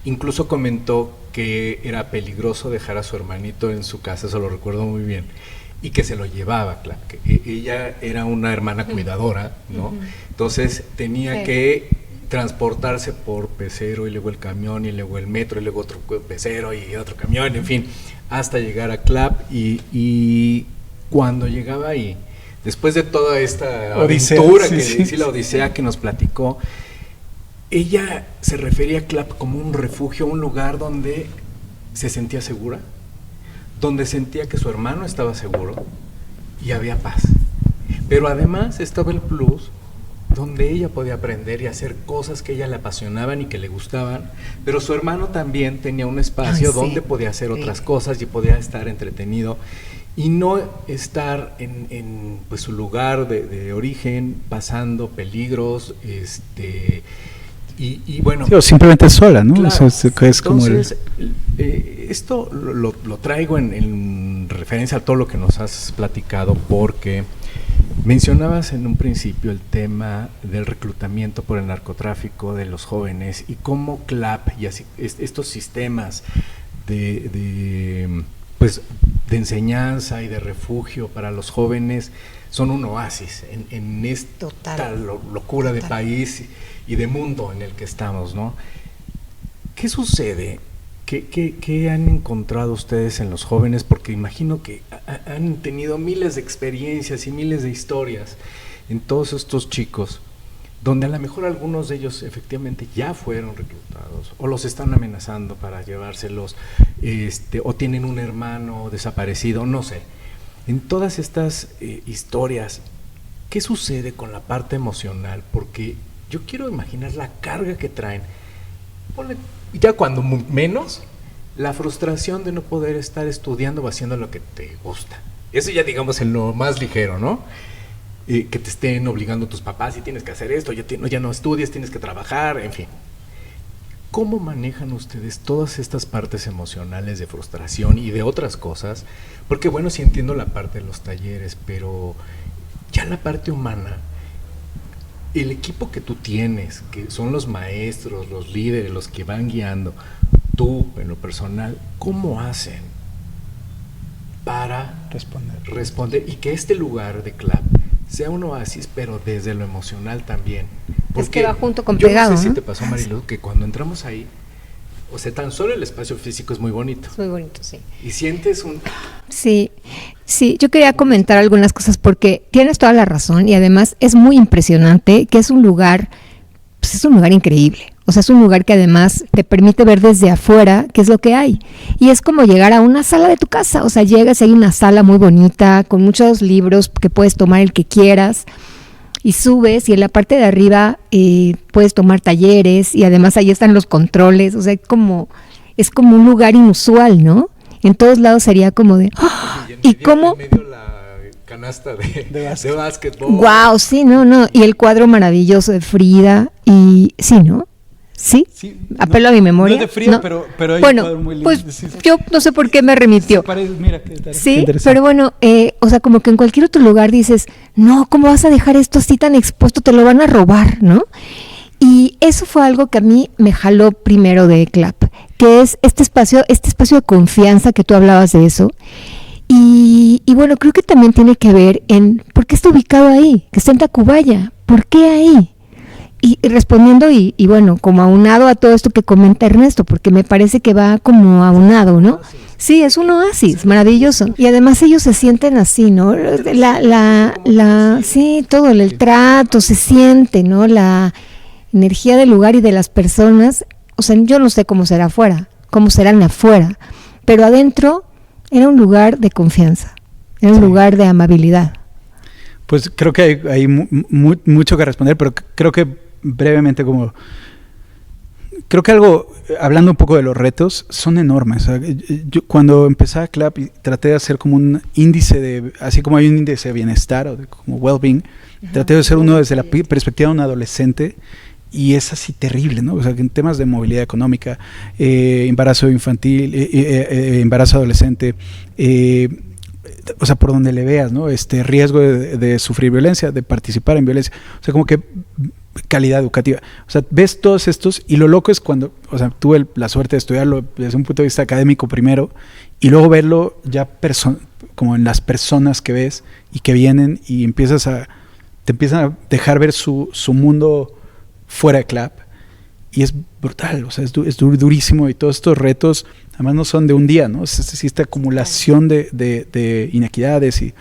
Incluso comentó que era peligroso dejar a su hermanito en su casa, eso lo recuerdo muy bien, y que se lo llevaba, claro, que ella era una hermana cuidadora, ¿no? Entonces tenía que transportarse por pecero, y luego el camión, y luego el metro, y luego otro pecero y otro camión, en fin, hasta llegar a CLAP. Y cuando llegaba ahí, después de toda esta aventura, la odisea que nos platicó, ella se refería a CLAP como un refugio, un lugar donde se sentía segura, donde sentía que su hermano estaba seguro y había paz. Pero además estaba el plus, donde ella podía aprender y hacer cosas que a ella le apasionaban y que le gustaban, pero su hermano también tenía un espacio donde podía hacer otras cosas y podía estar entretenido y no estar en pues, su lugar de origen, pasando peligros, y bueno... Sí, o simplemente sola, ¿no? Claro. O sea, es como esto lo traigo en referencia a todo lo que nos has platicado, porque mencionabas en un principio el tema del reclutamiento por el narcotráfico de los jóvenes y cómo CLAP y así, estos sistemas de enseñanza y de refugio para los jóvenes son un oasis en esta locura de país y de mundo en el que estamos, ¿no? ¿Qué sucede? ¿Qué han encontrado ustedes en los jóvenes? Porque imagino que han tenido miles de experiencias y miles de historias en todos estos chicos, donde a lo mejor algunos de ellos efectivamente ya fueron reclutados, o los están amenazando para llevárselos, o tienen un hermano desaparecido, no sé. En todas estas historias, ¿qué sucede con la parte emocional? Porque yo quiero imaginar la carga que traen. Ya cuando menos, la frustración de no poder estar estudiando o haciendo lo que te gusta. Eso ya digamos en lo más ligero, ¿no? Que te estén obligando tus papás y tienes que hacer esto, ya no estudias, tienes que trabajar, en fin. ¿Cómo manejan ustedes todas estas partes emocionales de frustración y de otras cosas? Porque bueno, sí entiendo la parte de los talleres, pero ya la parte humana, el equipo que tú tienes, que son los maestros, los líderes, los que van guiando, tú en lo personal, ¿cómo hacen para responder y que este lugar de CLAP sea un oasis, pero desde lo emocional también? Porque es que va junto con yo pegado, no sé si ¿no? te pasó, Marilu, que cuando entramos ahí, o sea, tan solo el espacio físico es muy bonito. Es muy bonito, sí. Y sientes un... Sí, yo quería comentar algunas cosas porque tienes toda la razón y además es muy impresionante que es un lugar, pues es un lugar increíble. O sea, es un lugar que además te permite ver desde afuera qué es lo que hay. Y es como llegar a una sala de tu casa. O sea, llegas y hay una sala muy bonita con muchos libros que puedes tomar el que quieras y subes y en la parte de arriba puedes tomar talleres y además ahí están los controles. O sea, es como un lugar inusual, ¿no? En todos lados sería como de... ¡oh! ¿Y cómo? En medio la canasta de básquetbol. Wow, sí, no. Y el cuadro maravilloso de Frida. Y sí, ¿no? ¿Sí? Sí, Apelo a mi memoria. No es de frío, ¿no? pero hay un bueno, cuadro muy lindo. pues Sí. yo no sé por qué me remitió. Mira, qué Sí, interesante. pero bueno, o sea, como que en cualquier otro lugar dices, no, ¿cómo vas a dejar esto así tan expuesto? Te lo van a robar, ¿no? Y eso fue algo que a mí me jaló primero de CLAP, que es este espacio de confianza que tú hablabas de eso. Y bueno, creo que también tiene que ver en por qué está ubicado ahí, que está en Tacubaya, ¿por qué ahí? Y respondiendo y bueno, como aunado a todo esto que comenta Ernesto, porque me parece que va como aunado, ¿no? Sí, es un oasis maravilloso. Y además ellos se sienten así, ¿no? Sí, todo, el trato se siente, ¿no? La energía del lugar y de las personas. O sea, yo no sé cómo será afuera, cómo serán afuera, pero adentro era un lugar de confianza, era un lugar de amabilidad. Pues creo que hay mucho que responder, pero creo que brevemente creo que hablando un poco de los retos, son enormes. O sea, yo cuando empecé CLAP traté de hacer como un índice así como hay un índice de bienestar o como well-being, traté de hacer uno desde la perspectiva de un adolescente. Y es así terrible, ¿no? O sea, que en temas de movilidad económica, embarazo infantil, embarazo adolescente, o sea, por donde le veas, ¿no? Riesgo de sufrir violencia, de participar en violencia, o sea, como que calidad educativa. O sea, ves todos estos y lo loco es cuando, o sea, tuve la suerte de estudiarlo desde un punto de vista académico primero y luego verlo ya como en las personas que ves y que vienen y te empiezan a dejar ver su mundo fuera de CLAP y es brutal, o sea, es durísimo y todos estos retos además no son de un día, ¿no? Es esta acumulación de inequidades y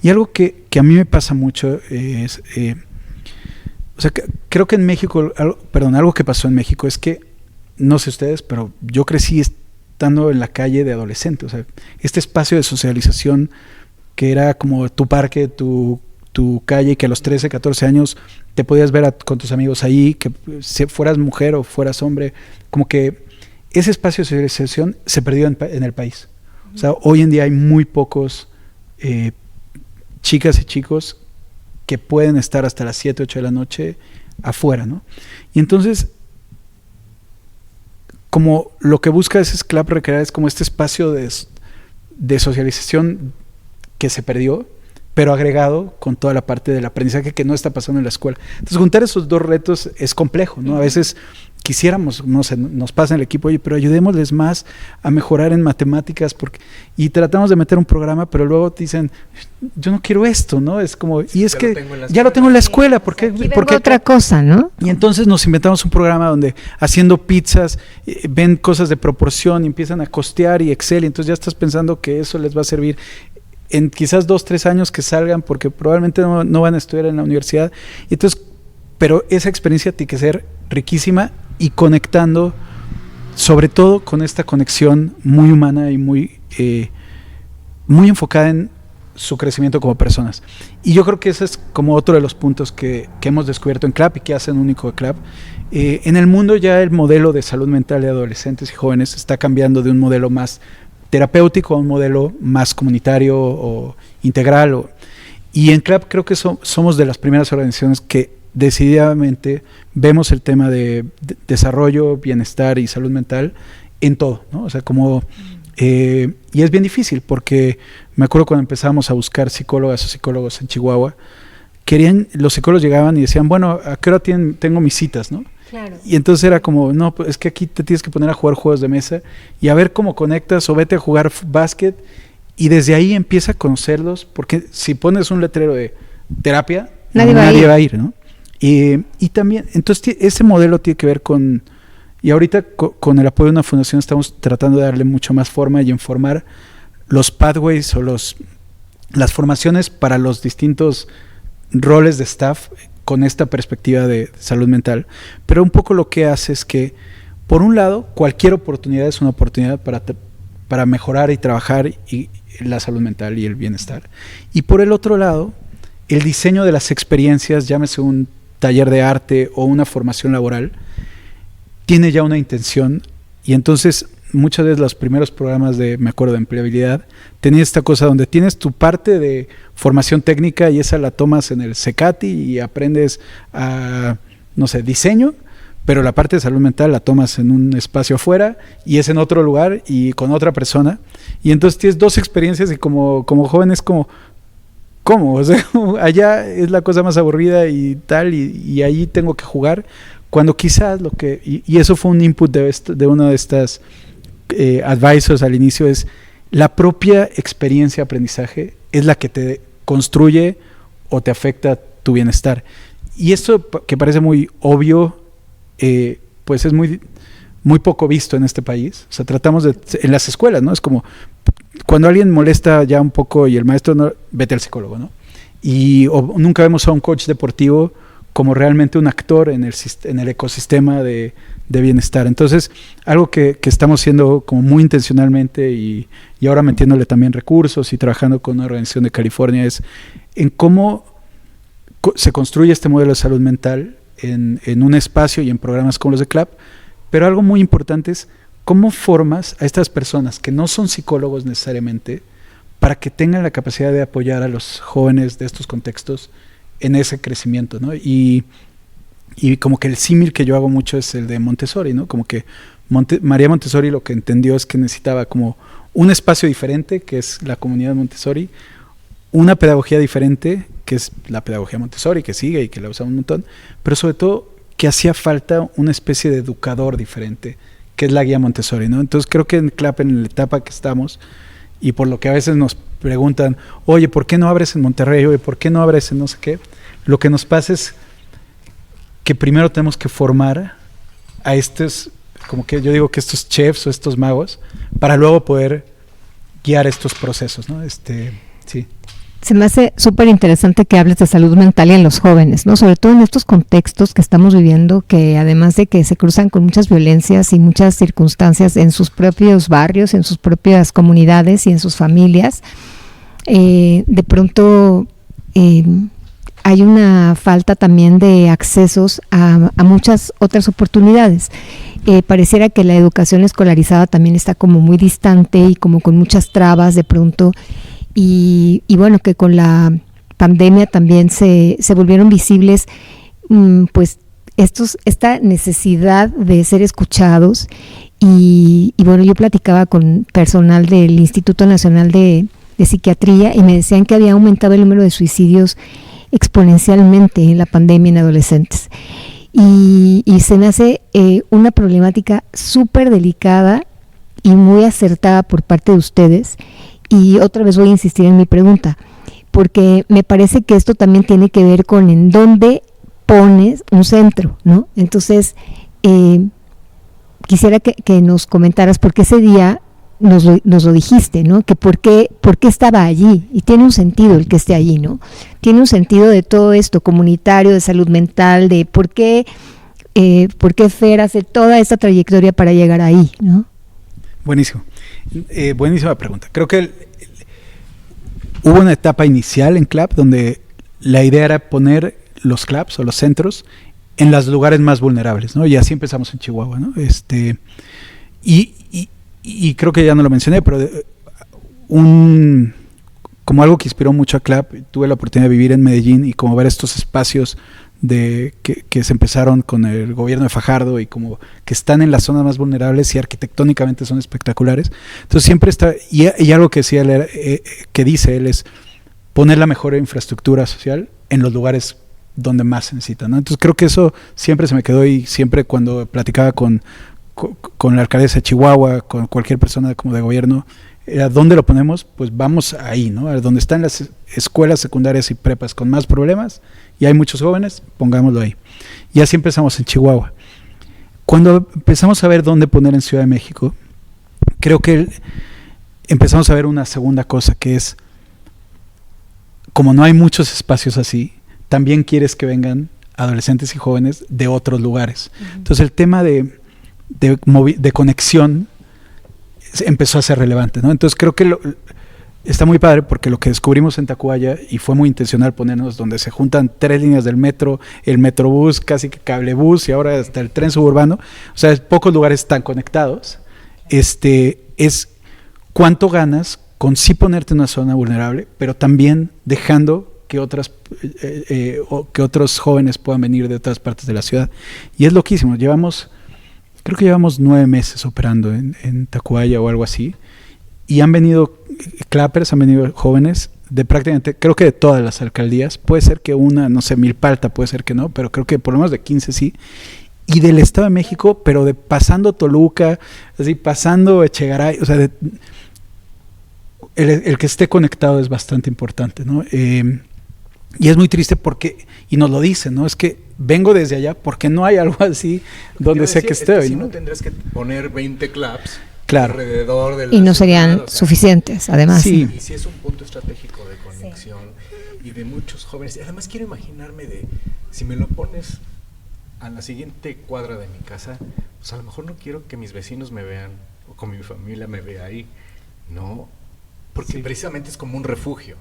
algo que a mí me pasa mucho es, o sea, creo que en México, algo que pasó en México es que, no sé ustedes, pero yo crecí estando en la calle de adolescente, o sea, este espacio de socialización que era como tu parque, tu calle, que a los 13, 14 años te podías ver con tus amigos ahí, que si fueras mujer o fueras hombre, como que ese espacio de socialización se perdió en el país. O sea, hoy en día hay muy pocos chicas y chicos que pueden estar hasta las 7, 8 de la noche afuera, ¿no? Y entonces, como lo que busca es CLAP recrear es como este espacio de socialización que se perdió, pero agregado con toda la parte del aprendizaje que no está pasando en la escuela. Entonces, juntar esos dos retos es complejo, ¿no? A veces quisiéramos, no sé, nos pasa en el equipo, oye, pero ayudémosles más a mejorar en matemáticas, y tratamos de meter un programa, pero luego te dicen, yo no quiero esto, ¿no? Es como, y es que ya lo tengo en la escuela, ¿por qué? Porque otra cosa, ¿no? Y entonces nos inventamos un programa donde haciendo pizzas, ven cosas de proporción y empiezan a costear y Excel, y entonces ya estás pensando que eso les va a servir en quizás 2, 3 años que salgan, porque probablemente no van a estudiar en la universidad. Y entonces, pero esa experiencia tiene que ser riquísima y conectando, sobre todo con esta conexión muy humana y muy enfocada en su crecimiento como personas. Y yo creo que ese es como otro de los puntos que hemos descubierto en CLAP y que hacen único de CLAP. En el mundo ya el modelo de salud mental de adolescentes y jóvenes está cambiando de un modelo más terapéutico a un modelo más comunitario o integral. Y en CLAP creo que somos de las primeras organizaciones que decididamente vemos el tema de desarrollo, bienestar y salud mental en todo, ¿no? O sea, como y es bien difícil porque me acuerdo cuando empezamos a buscar psicólogas o psicólogos en Chihuahua, los psicólogos llegaban y decían, bueno, ¿a qué hora tengo mis citas, no? Claro. Y entonces era como, no, pues es que aquí te tienes que poner a jugar juegos de mesa y a ver cómo conectas, o vete a jugar básquet, y desde ahí empieza a conocerlos, porque si pones un letrero de terapia, nadie va a ir, ¿no? Y también, entonces ese modelo tiene que ver con, y ahorita con el apoyo de una fundación estamos tratando de darle mucho más forma y informar los pathways o las formaciones para los distintos roles de staff con esta perspectiva de salud mental. Pero un poco lo que hace es que, por un lado, cualquier oportunidad es una oportunidad para mejorar y trabajar y la salud mental y el bienestar. Y por el otro lado, el diseño de las experiencias, llámese un taller de arte o una formación laboral, tiene ya una intención, y entonces muchas veces los primeros programas de empleabilidad tenía esta cosa donde tienes tu parte de formación técnica y esa la tomas en el CECATI y aprendes a, no sé, diseño, pero la parte de salud mental la tomas en un espacio afuera y es en otro lugar y con otra persona. Y entonces tienes dos experiencias y como joven es como, ¿cómo? O sea, allá es la cosa más aburrida y tal, y ahí tengo que jugar, cuando quizás lo que, y eso fue un input de uno de estas advisors al inicio, es la propia experiencia de aprendizaje es la que te construye o te afecta tu bienestar. Y esto que parece muy obvio, pues es muy poco visto en este país. O sea, tratamos en las escuelas, ¿no? Es como cuando alguien molesta ya un poco y el maestro no, vete al psicólogo, ¿no? O nunca vemos a un coach deportivo como realmente un actor en el ecosistema de bienestar. Entonces, algo que estamos haciendo como muy intencionalmente y ahora metiéndole también recursos y trabajando con una organización de California es en cómo se construye este modelo de salud mental en un espacio y en programas como los de CLAP, pero algo muy importante es cómo formas a estas personas que no son psicólogos necesariamente para que tengan la capacidad de apoyar a los jóvenes de estos contextos en ese crecimiento, ¿no? Y como que el símil que yo hago mucho es el de Montessori, ¿no? Como que María Montessori lo que entendió es que necesitaba como un espacio diferente, que es la comunidad Montessori, una pedagogía diferente, que es la pedagogía Montessori, que sigue y que la usamos un montón, pero sobre todo que hacía falta una especie de educador diferente, que es la guía Montessori, ¿no? Entonces creo que en CLAP, en la etapa que estamos, y por lo que a veces nos preguntan, oye, ¿por qué no abres en Monterrey? Oye, ¿por qué no abres en no sé qué? Lo que nos pasa es que primero tenemos que formar a estos, como que yo digo que estos chefs o estos magos, para luego poder guiar estos procesos, ¿no? Sí. Se me hace súper interesante que hables de salud mental y en los jóvenes, ¿no? Sobre todo en estos contextos que estamos viviendo, que además de que se cruzan con muchas violencias y muchas circunstancias en sus propios barrios, en sus propias comunidades y en sus familias, de pronto hay una falta también de accesos a muchas otras oportunidades. Pareciera que la educación escolarizada también está como muy distante y como con muchas trabas de pronto. Y bueno, que con la pandemia también se volvieron visibles pues esta necesidad de ser escuchados y bueno, yo platicaba con personal del Instituto Nacional de Psiquiatría y me decían que había aumentado el número de suicidios exponencialmente en la pandemia en adolescentes y se me hace una problemática súper delicada y muy acertada por parte de ustedes. Y otra vez voy a insistir en mi pregunta, porque me parece que esto también tiene que ver con en dónde pones un centro, ¿no? Entonces, quisiera que nos comentaras, porque ese día nos lo dijiste, ¿no? Que por qué estaba allí, y tiene un sentido el que esté allí, ¿no? Tiene un sentido de todo esto, comunitario, de salud mental, de por qué Fer hace toda esta trayectoria para llegar ahí, ¿no? Buenísimo. Buenísima pregunta. Creo que hubo una etapa inicial en CLAP donde la idea era poner los CLAPs o los centros en los lugares más vulnerables, ¿no? Y así empezamos en Chihuahua, ¿no? Y creo que ya no lo mencioné, pero como algo que inspiró mucho a CLAP, tuve la oportunidad de vivir en Medellín y como ver estos espacios que se empezaron con el gobierno de Fajardo y como que están en las zonas más vulnerables y arquitectónicamente son espectaculares. Entonces siempre está, y algo que decía él, que dice él es poner la mejor infraestructura social en los lugares donde más se necesita, ¿no? Entonces creo que eso siempre se me quedó y siempre cuando platicaba con la alcaldesa de Chihuahua, con cualquier persona como de gobierno, era ¿dónde lo ponemos? Pues vamos ahí, ¿no? A donde están las escuelas secundarias y prepas con más problemas y hay muchos jóvenes, pongámoslo ahí. Y así empezamos en Chihuahua. Cuando empezamos a ver dónde poner en Ciudad de México, creo que empezamos a ver una segunda cosa, que es, como no hay muchos espacios así, también quieres que vengan adolescentes y jóvenes de otros lugares. Entonces el tema de conexión empezó a ser relevante, ¿no? Entonces creo que está muy padre porque lo que descubrimos en Tacubaya, y fue muy intencional ponernos donde se juntan 3 líneas del metro, el metrobús, casi que cablebús y ahora hasta el tren suburbano, o sea, pocos lugares están conectados, es cuánto ganas con sí ponerte en una zona vulnerable, pero también dejando que o que otros jóvenes puedan venir de otras partes de la ciudad. Y es loquísimo. Creo que llevamos 9 meses operando en Tacubaya o algo así. Y han venido clappers, han venido jóvenes de prácticamente, creo que de todas las alcaldías. Puede ser que una, no sé, Milpalta, puede ser que no, pero creo que por lo menos de 15 sí. Y del Estado de México, pero pasando Toluca, así pasando Echegaray, o sea, el que esté conectado es bastante importante, ¿no? Y es muy triste porque, y nos lo dicen, ¿no? Es que vengo desde allá porque no hay algo así donde sé que esté hoy, si ¿no? no tendrás que poner 20 claps claro. alrededor de la y no serían ciudad, o sea, suficientes, además. Sí. Y sí es un punto estratégico de conexión y de muchos jóvenes. Además quiero imaginarme si me lo pones a la siguiente cuadra de mi casa, pues a lo mejor no quiero que mis vecinos me vean o con mi familia me vea ahí, no, porque precisamente es como un refugio.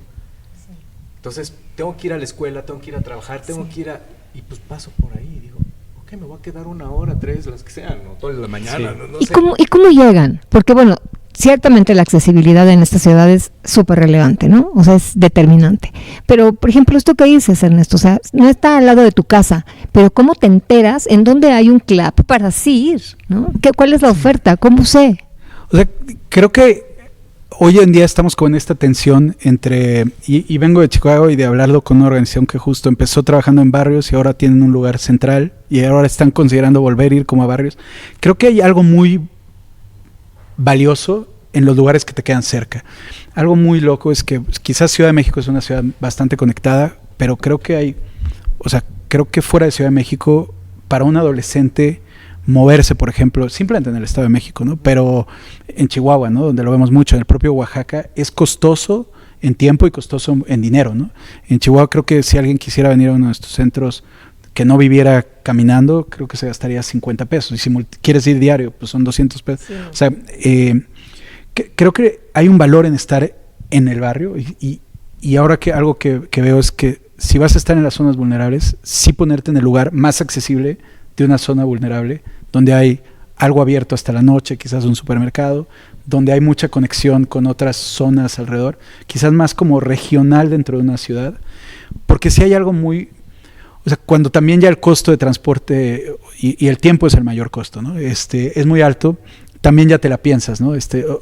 Entonces, tengo que ir a la escuela, tengo que ir a trabajar, tengo que ir y pues paso por ahí y digo, ok, me voy a quedar 1 hora, 3, las que sean, o toda la mañana, no ¿Y sé. cómo llegan? Porque bueno, ciertamente la accesibilidad en esta ciudad es súper relevante, ¿no? O sea, es determinante. Pero, por ejemplo, esto que dices, Ernesto, o sea, no está al lado de tu casa, pero ¿cómo te enteras en dónde hay un club para así ir, ¿no? ¿Cuál es la oferta? ¿Cómo sé? O sea, creo que hoy en día estamos con esta tensión entre, y vengo de Chicago y de hablarlo con una organización que justo empezó trabajando en barrios y ahora tienen un lugar central y ahora están considerando volver a ir como a barrios. Creo que hay algo muy valioso en los lugares que te quedan cerca. Algo muy loco es que quizás Ciudad de México es una ciudad bastante conectada, pero creo que creo que fuera de Ciudad de México, para un adolescente moverse, por ejemplo, simplemente en el Estado de México, ¿no? Pero en Chihuahua, ¿no? Donde lo vemos mucho, en el propio Oaxaca, es costoso en tiempo y costoso en dinero, ¿no? En Chihuahua creo que si alguien quisiera venir a uno de estos centros que no viviera caminando, creo que se gastaría 50 pesos. Y si quieres ir diario, pues son 200 pesos. Sí. O sea, creo que hay un valor en estar en el barrio y ahora que algo que veo es que si vas a estar en las zonas vulnerables, sí ponerte en el lugar más accesible de una zona vulnerable, donde hay algo abierto hasta la noche, quizás un supermercado, donde hay mucha conexión con otras zonas alrededor, quizás más como regional dentro de una ciudad, porque si hay algo muy, o sea, cuando también ya el costo de transporte y el tiempo es el mayor costo, ¿no? Es muy alto, también ya te la piensas, ¿no?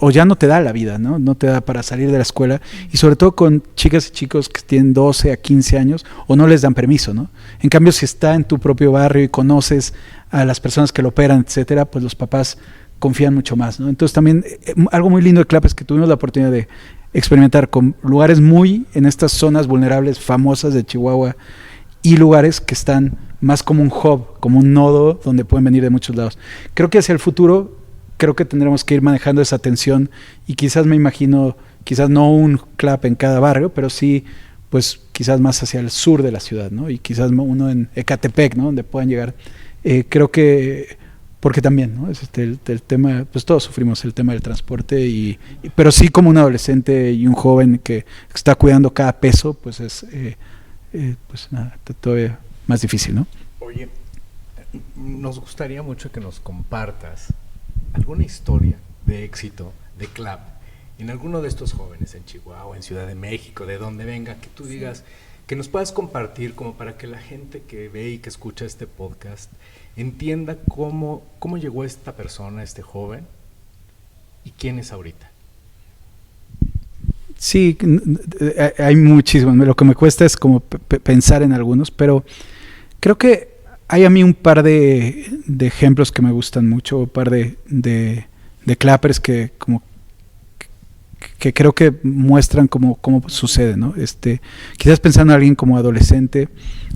O ya no te da la vida, ¿no? No te da para salir de la escuela, y sobre todo con chicas y chicos que tienen 12 a 15 años o no les dan permiso, ¿no? En cambio, si está en tu propio barrio y conoces a las personas que lo operan, etcétera, pues los papás confían mucho más, ¿no? Entonces también algo muy lindo de CLAP es que tuvimos la oportunidad de experimentar con lugares muy en estas zonas vulnerables famosas de Chihuahua y lugares que están más como un hub, como un nodo donde pueden venir de muchos lados. Creo que hacia el futuro creo que tendremos que ir manejando esa tensión y quizás me imagino, quizás no un CLAP en cada barrio, pero sí, pues quizás más hacia el sur de la ciudad, ¿no? Y quizás uno en Ecatepec, ¿no? Donde puedan llegar. Creo que, porque también, ¿no? Es el tema, pues todos sufrimos el tema del transporte, pero sí como un adolescente y un joven que está cuidando cada peso, pues es, pues nada, todavía más difícil, ¿no? Oye, nos gustaría mucho que nos compartas alguna historia de éxito de CLAP en alguno de estos jóvenes en Chihuahua, en Ciudad de México, de donde venga, que tú digas, que nos puedas compartir como para que la gente que ve y que escucha este podcast entienda cómo llegó esta persona, este joven, y quién es ahorita. Sí, hay muchísimos. Lo que me cuesta es como pensar en algunos, pero creo que hay a mí un par de ejemplos que me gustan mucho, un par de clappers que creo que muestran cómo sucede, ¿no? Quizás pensando en alguien como adolescente,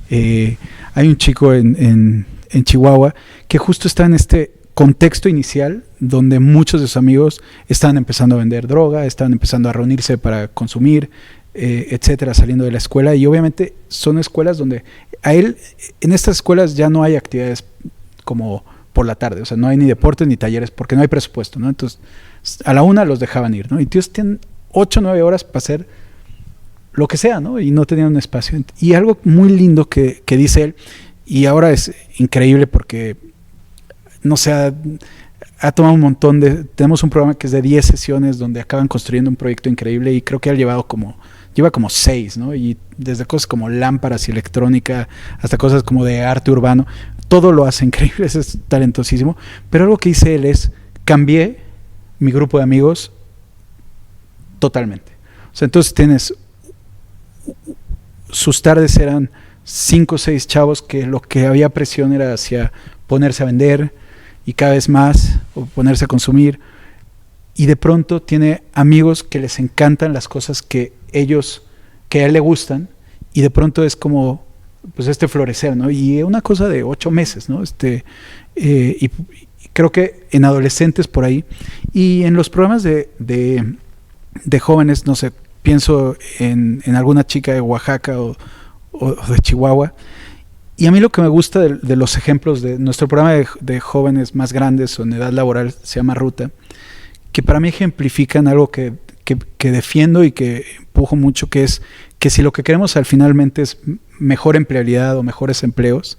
hay un chico en Chihuahua que justo está en este contexto inicial donde muchos de sus amigos estaban empezando a vender droga, estaban empezando a reunirse para consumir, etcétera, saliendo de la escuela, y obviamente son escuelas donde en estas escuelas ya no hay actividades como por la tarde, o sea, no hay ni deportes ni talleres porque no hay presupuesto, ¿no? Entonces, a la 1 los dejaban ir, ¿no? Y ellos tienen 8 o 9 horas para hacer lo que sea, ¿no? Y no tenían un espacio. Y algo muy lindo que dice él, y ahora es increíble porque, no sé, ha tomado un montón tenemos un programa que es de 10 sesiones donde acaban construyendo un proyecto increíble y creo que ha llevado como lleva como 6, ¿no? Y desde cosas como lámparas y electrónica hasta cosas como de arte urbano, todo lo hace increíble, es talentosísimo. Pero algo que hice él es, cambié mi grupo de amigos totalmente. O sea, entonces tienes, sus tardes eran 5 o 6 chavos que lo que había presión era hacia ponerse a vender y cada vez más, o ponerse a consumir. Y de pronto tiene amigos que les encantan las cosas que a él le gustan, y de pronto es como, pues florecer, ¿no? Y una cosa de 8 meses, ¿no? Y creo que en adolescentes por ahí, y en los programas de jóvenes, no sé, pienso en alguna chica de Oaxaca o de Chihuahua, y a mí lo que me gusta de los ejemplos de nuestro programa de jóvenes más grandes o en edad laboral, se llama Ruta, que para mí ejemplifican algo que defiendo y que empujo mucho, que es que si lo que queremos al finalmente es mejor empleabilidad o mejores empleos,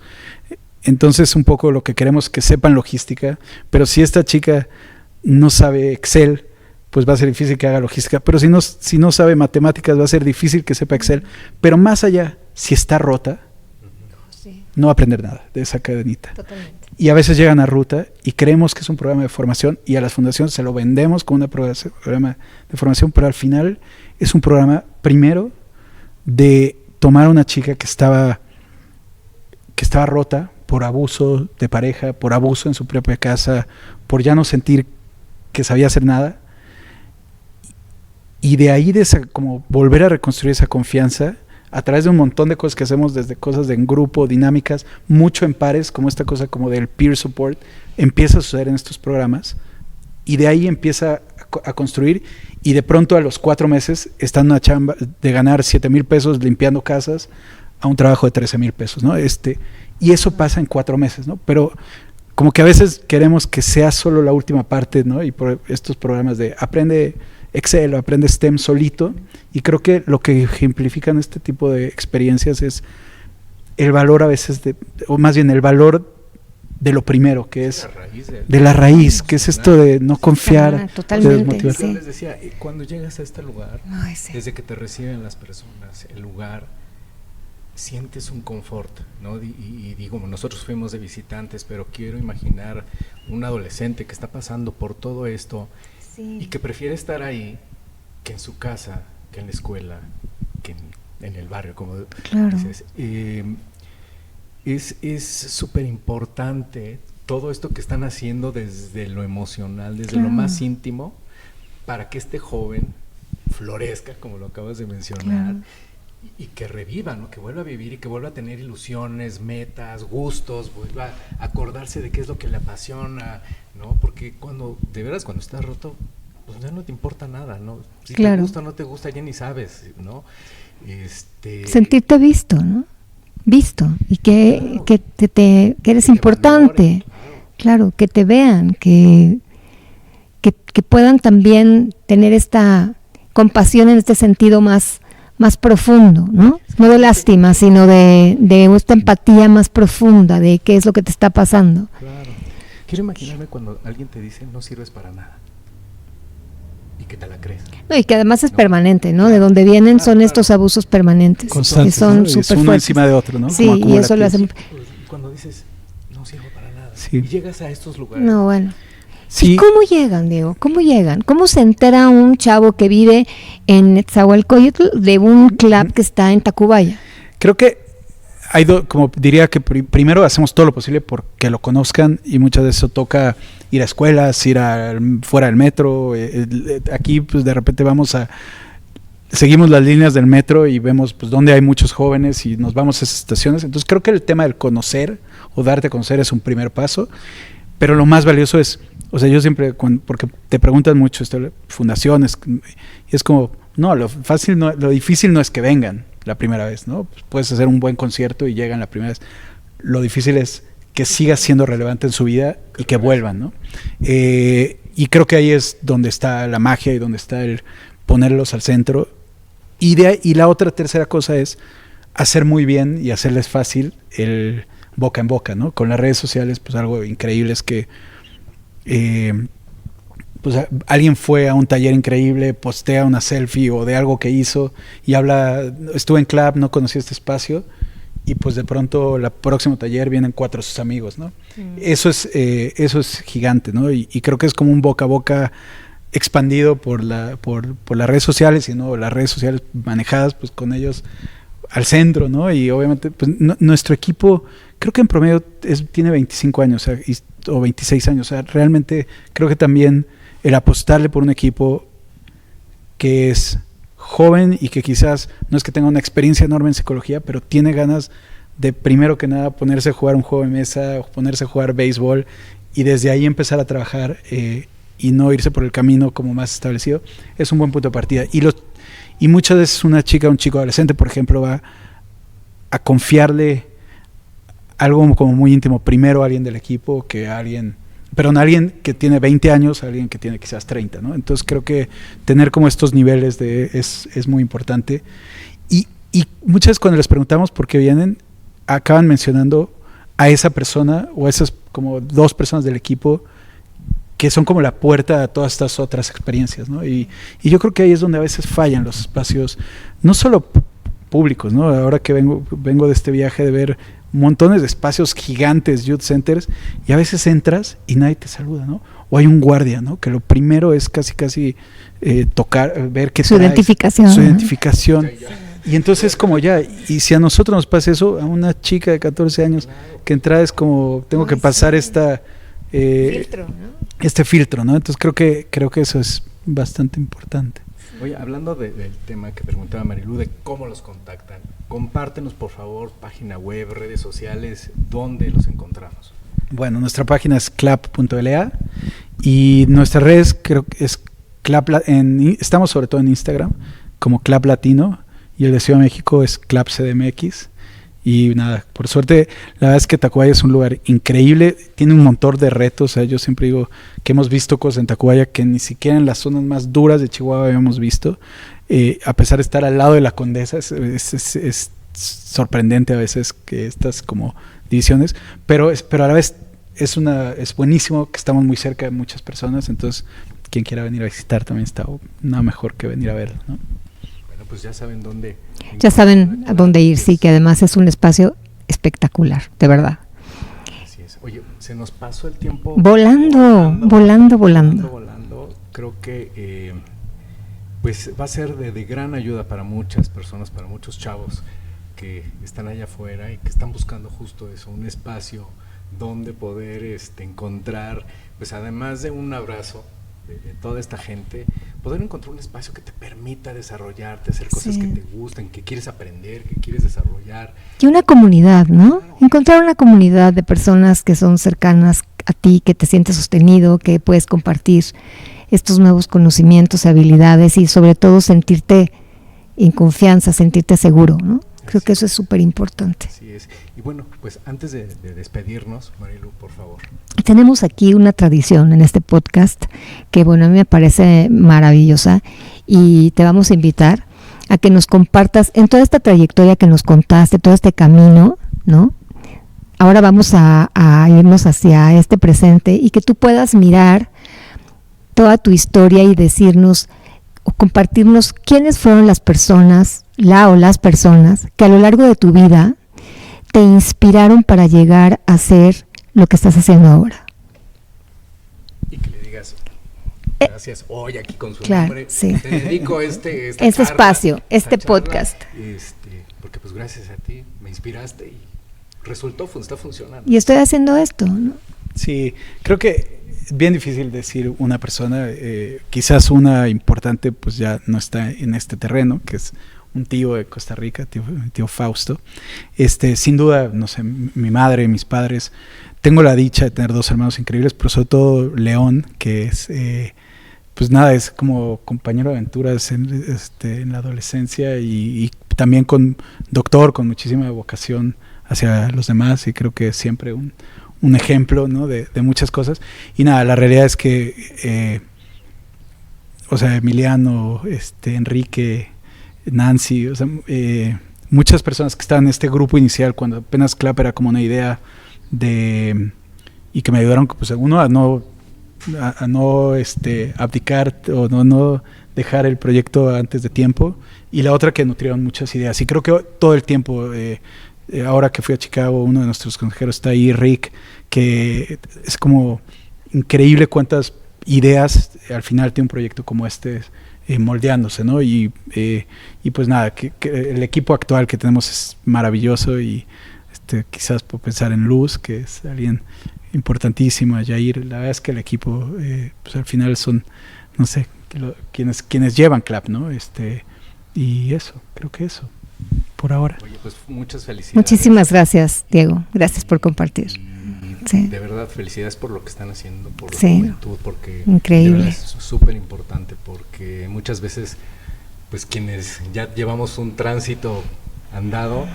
entonces un poco lo que queremos es que sepan logística, pero si esta chica no sabe Excel, pues va a ser difícil que haga logística, pero si no sabe matemáticas, va a ser difícil que sepa Excel, pero más allá, si está rota, no va a aprender nada de esa cadenita. Totalmente. Y a veces llegan a Ruta y creemos que es un programa de formación, y a las fundaciones se lo vendemos como un programa de formación, pero al final es un programa, primero, de tomar a una chica que estaba rota por abuso de pareja, por abuso en su propia casa, por ya no sentir que sabía hacer nada, y de ahí como volver a reconstruir esa confianza a través de un montón de cosas que hacemos, desde cosas en grupo, dinámicas, mucho en pares, como esta cosa como del peer support, empieza a suceder en estos programas, y de ahí empieza a construir, y de pronto a los 4 meses está en una chamba de ganar 7,000 pesos limpiando casas a un trabajo de 13,000 pesos, ¿no? Y eso pasa en 4 meses, ¿no? Pero como que a veces queremos que sea solo la última parte, ¿no? Y por estos programas de aprende Excel o aprende STEM solito, y creo que lo que ejemplifican este tipo de experiencias es el valor a veces o más bien el valor de lo primero, que es de la raíz, que es esto de no confiar, totalmente, Yo sí. les decía, cuando llegas a este lugar, Sí. desde que te reciben las personas, el lugar, sientes un confort, ¿no? Y digo, nosotros fuimos de visitantes, pero quiero imaginar un adolescente que está pasando por todo esto, Sí. y que prefiere estar ahí que en su casa, que en la escuela, que en el barrio, como Claro. dices. Es súper importante todo esto que están haciendo desde lo emocional, desde lo más íntimo, para que este joven florezca, como lo acabas de mencionar, y que reviva, ¿no? Que vuelva a vivir y que vuelva a tener ilusiones, metas, gustos, vuelva a acordarse de qué es lo que le apasiona, ¿no? Porque cuando estás roto, pues ya no te importa nada, ¿no? Si te gusta o no te gusta, ya ni sabes, ¿no? Sentirte visto, ¿no? Visto, y que eres importante, valoren, claro, que te vean, que puedan también tener esta compasión en este sentido más profundo, ¿no? No de lástima, sino de esta empatía más profunda de qué es lo que te está pasando. Claro. Quiero imaginarme cuando alguien te dice no sirves para nada y que te la crees. No, y que además es permanente, ¿no? De donde vienen son estos abusos permanentes, constantes, que son ¿no? súper Es uno fuertes. encima de otro, ¿no? Sí, Como y eso lo hace... Cuando dices no sirvo para nada, Sí. y llegas a estos lugares. No, bueno. Sí. ¿Y cómo llegan, Diego? ¿Cómo llegan? ¿Cómo se entera un chavo que vive en Netzahualcóyotl de un club que está en Tacubaya? Creo que hay como diría que primero hacemos todo lo posible porque lo conozcan, y muchas veces eso toca ir a escuelas, ir fuera del metro. Aquí pues de repente seguimos las líneas del metro y vemos pues dónde hay muchos jóvenes y nos vamos a esas estaciones. Entonces creo que el tema del conocer o darte a conocer es un primer paso, pero lo más valioso es, o sea, yo siempre, porque te preguntan mucho fundaciones, y es como, no, lo difícil no es que vengan la primera vez, ¿no? Pues puedes hacer un buen concierto y llegan la primera vez. Lo difícil es que siga siendo relevante en su vida y que vuelvan, ¿no? Y creo que ahí es donde está la magia y donde está el ponerlos al centro. Y la tercera cosa es hacer muy bien y hacerles fácil el boca en boca, ¿no? Con las redes sociales, pues algo increíble es que pues alguien fue a un taller increíble, postea una selfie o de algo que hizo y habla, estuve en Clap, no conocí este espacio, y pues de pronto el próximo taller vienen 4 de sus amigos, ¿no? Eso es gigante, ¿no? Y creo que es como un boca a boca expandido por las redes sociales, y no las redes sociales manejadas pues con ellos al centro, ¿no? Y obviamente pues nuestro equipo creo que en promedio tiene 25 años, o 26 años, o sea, realmente creo que también el apostarle por un equipo que es joven y que quizás no es que tenga una experiencia enorme en psicología, pero tiene ganas de primero que nada ponerse a jugar un juego de mesa, o ponerse a jugar béisbol, y desde ahí empezar a trabajar y no irse por el camino como más establecido, es un buen punto de partida. Y muchas veces una chica o un chico adolescente, por ejemplo, va a confiarle algo como muy íntimo primero a alguien del equipo que a alguien que tiene 20 años, a alguien que tiene quizás 30, ¿no? Entonces creo que tener como estos niveles es muy importante. Y muchas veces cuando les preguntamos por qué vienen, acaban mencionando a esa persona o a esas como 2 personas del equipo que son como la puerta a todas estas otras experiencias, ¿no? Y yo creo que ahí es donde a veces fallan los espacios, no solo públicos, ¿no? Ahora que vengo de este viaje de ver montones de espacios gigantes, youth centers, y a veces entras y nadie te saluda, ¿no? O hay un guardia, ¿no? Que lo primero es casi tocar, ver qué su identificación. Su identificación. Y entonces como ya, y si a nosotros nos pasa eso, a una chica de 14 años que entra es como, tengo que pasar filtro, ¿no? Este filtro, ¿no? Entonces creo que eso es bastante importante. Oye, hablando del tema que preguntaba Marilu, de cómo los contactan, compártenos por favor página web, redes sociales, ¿dónde los encontramos? Bueno, nuestra página es clap.la y nuestras redes creo que es Clap, estamos sobre todo en Instagram como Clap Latino, y el de Ciudad de México es Clap CDMX. Y nada, por suerte, la verdad es que Tacubaya es un lugar increíble, tiene un montón de retos. O sea, yo siempre digo que hemos visto cosas en Tacubaya que ni siquiera en las zonas más duras de Chihuahua habíamos visto. A pesar de estar al lado de la Condesa, es sorprendente a veces que estas como divisiones, pero a la vez es buenísimo que estamos muy cerca de muchas personas, entonces quien quiera venir a visitar también está nada mejor que venir a verlo, ¿no? Pues ya saben dónde. Ya saben a dónde ir, sí, que además es un espacio espectacular, de verdad. Así es. Oye, se nos pasó el tiempo volando. Creo que pues va a ser de gran ayuda para muchas personas, para muchos chavos que están allá afuera y que están buscando justo eso, un espacio donde poder encontrar, pues además de un abrazo de toda esta gente, poder encontrar un espacio que te permita desarrollarte, hacer cosas que te gusten, que quieres aprender, que quieres desarrollar. Y una comunidad, ¿no? Encontrar una comunidad de personas que son cercanas a ti, que te sientes sostenido, que puedes compartir estos nuevos conocimientos, habilidades y sobre todo sentirte en confianza, sentirte seguro, ¿no? Creo que eso es súper importante. Así es. Y bueno, pues antes de despedirnos, Marilu, por favor. Tenemos aquí una tradición en este podcast que, bueno, a mí me parece maravillosa y te vamos a invitar a que nos compartas en toda esta trayectoria que nos contaste, todo este camino, ¿no? Ahora vamos a irnos hacia este presente y que tú puedas mirar toda tu historia y decirnos o compartirnos quiénes fueron las personas, las personas que a lo largo de tu vida te inspiraron para llegar a ser lo que estás haciendo ahora. Y que le digas gracias hoy aquí con su nombre. Sí. Te dedico este espacio, este podcast. Porque pues gracias a ti me inspiraste y está funcionando. Y estoy haciendo esto, ¿no? Sí, creo que es bien difícil decir una persona, quizás una importante pues ya no está en este terreno, que es un tío de Costa Rica, tío Fausto. Sin duda, no sé, mi madre, mis padres. Tengo la dicha de tener 2 hermanos increíbles, pero sobre todo León, que es, pues nada, es como compañero de aventuras en la adolescencia y también doctor con muchísima vocación hacia los demás, y creo que es siempre un ejemplo, ¿no? de muchas cosas. Y nada, la realidad es que, o sea, Emiliano, Enrique, Nancy, o sea, muchas personas que estaban en este grupo inicial cuando apenas Clap era como una idea y que me ayudaron, pues uno, a no a no abdicar o no dejar el proyecto antes de tiempo, y la otra que nutrieron muchas ideas. Y creo que todo el tiempo, ahora que fui a Chicago, uno de nuestros consejeros está ahí, Rick, que es como increíble cuántas ideas al final tiene un proyecto como este moldeándose, ¿no? Y pues nada, que el equipo actual que tenemos es maravilloso, y quizás puedo pensar en Luz, que es alguien importantísimo, a Jair. La verdad es que el equipo pues al final son, no sé, quienes llevan CLAP, ¿no? Y eso, creo que eso, por ahora. Oye, pues muchas felicidades. Muchísimas gracias, Diego. Gracias por compartir. Sí. De verdad, felicidades por lo que están haciendo, por la sí. juventud, porque increíble. De verdad es súper importante, porque muchas veces, pues quienes ya llevamos un tránsito andado,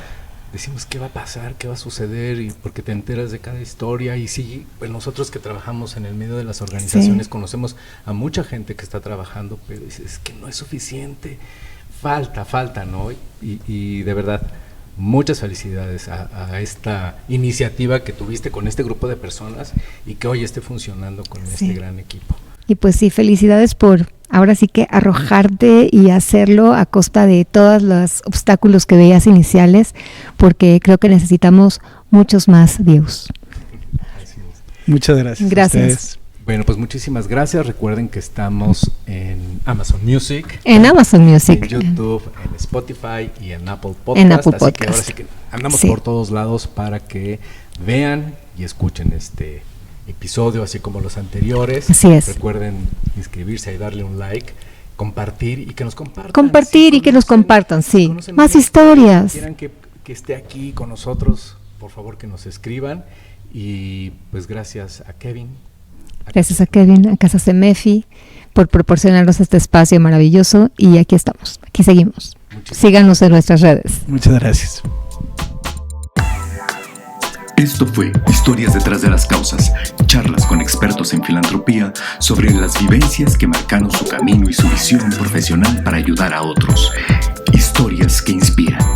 decimos qué va a pasar, qué va a suceder, y porque te enteras de cada historia. Y sí, pues nosotros que trabajamos en el medio de las organizaciones conocemos a mucha gente que está trabajando, pero dices que no es suficiente, falta, ¿no? Y de verdad, muchas felicidades a esta iniciativa que tuviste con este grupo de personas y que hoy esté funcionando con este gran equipo. Y pues sí, felicidades por ahora sí que arrojarte y hacerlo a costa de todos los obstáculos que veías iniciales, porque creo que necesitamos muchos más views. Muchas gracias. Gracias. Bueno, pues muchísimas gracias. Recuerden que estamos en Amazon Music. En Amazon Music. En YouTube, en Spotify y en Apple Podcast. Así que ahora sí que andamos por todos lados para que vean y escuchen este episodio, así como los anteriores. Así es. Recuerden inscribirse y darle un like, compartir y que nos compartan. Compartir y que nos compartan, sí. Más historias. Quieran que esté aquí con nosotros, por favor que nos escriban. Y pues gracias a Kevin. Gracias a Kevin, a Casa Cemefi, por proporcionarnos este espacio maravilloso, y aquí estamos, aquí seguimos. Síganos en nuestras redes. Muchas gracias. Esto fue Historias detrás de las causas, charlas con expertos en filantropía sobre las vivencias que marcaron su camino y su visión profesional para ayudar a otros. Historias que inspiran.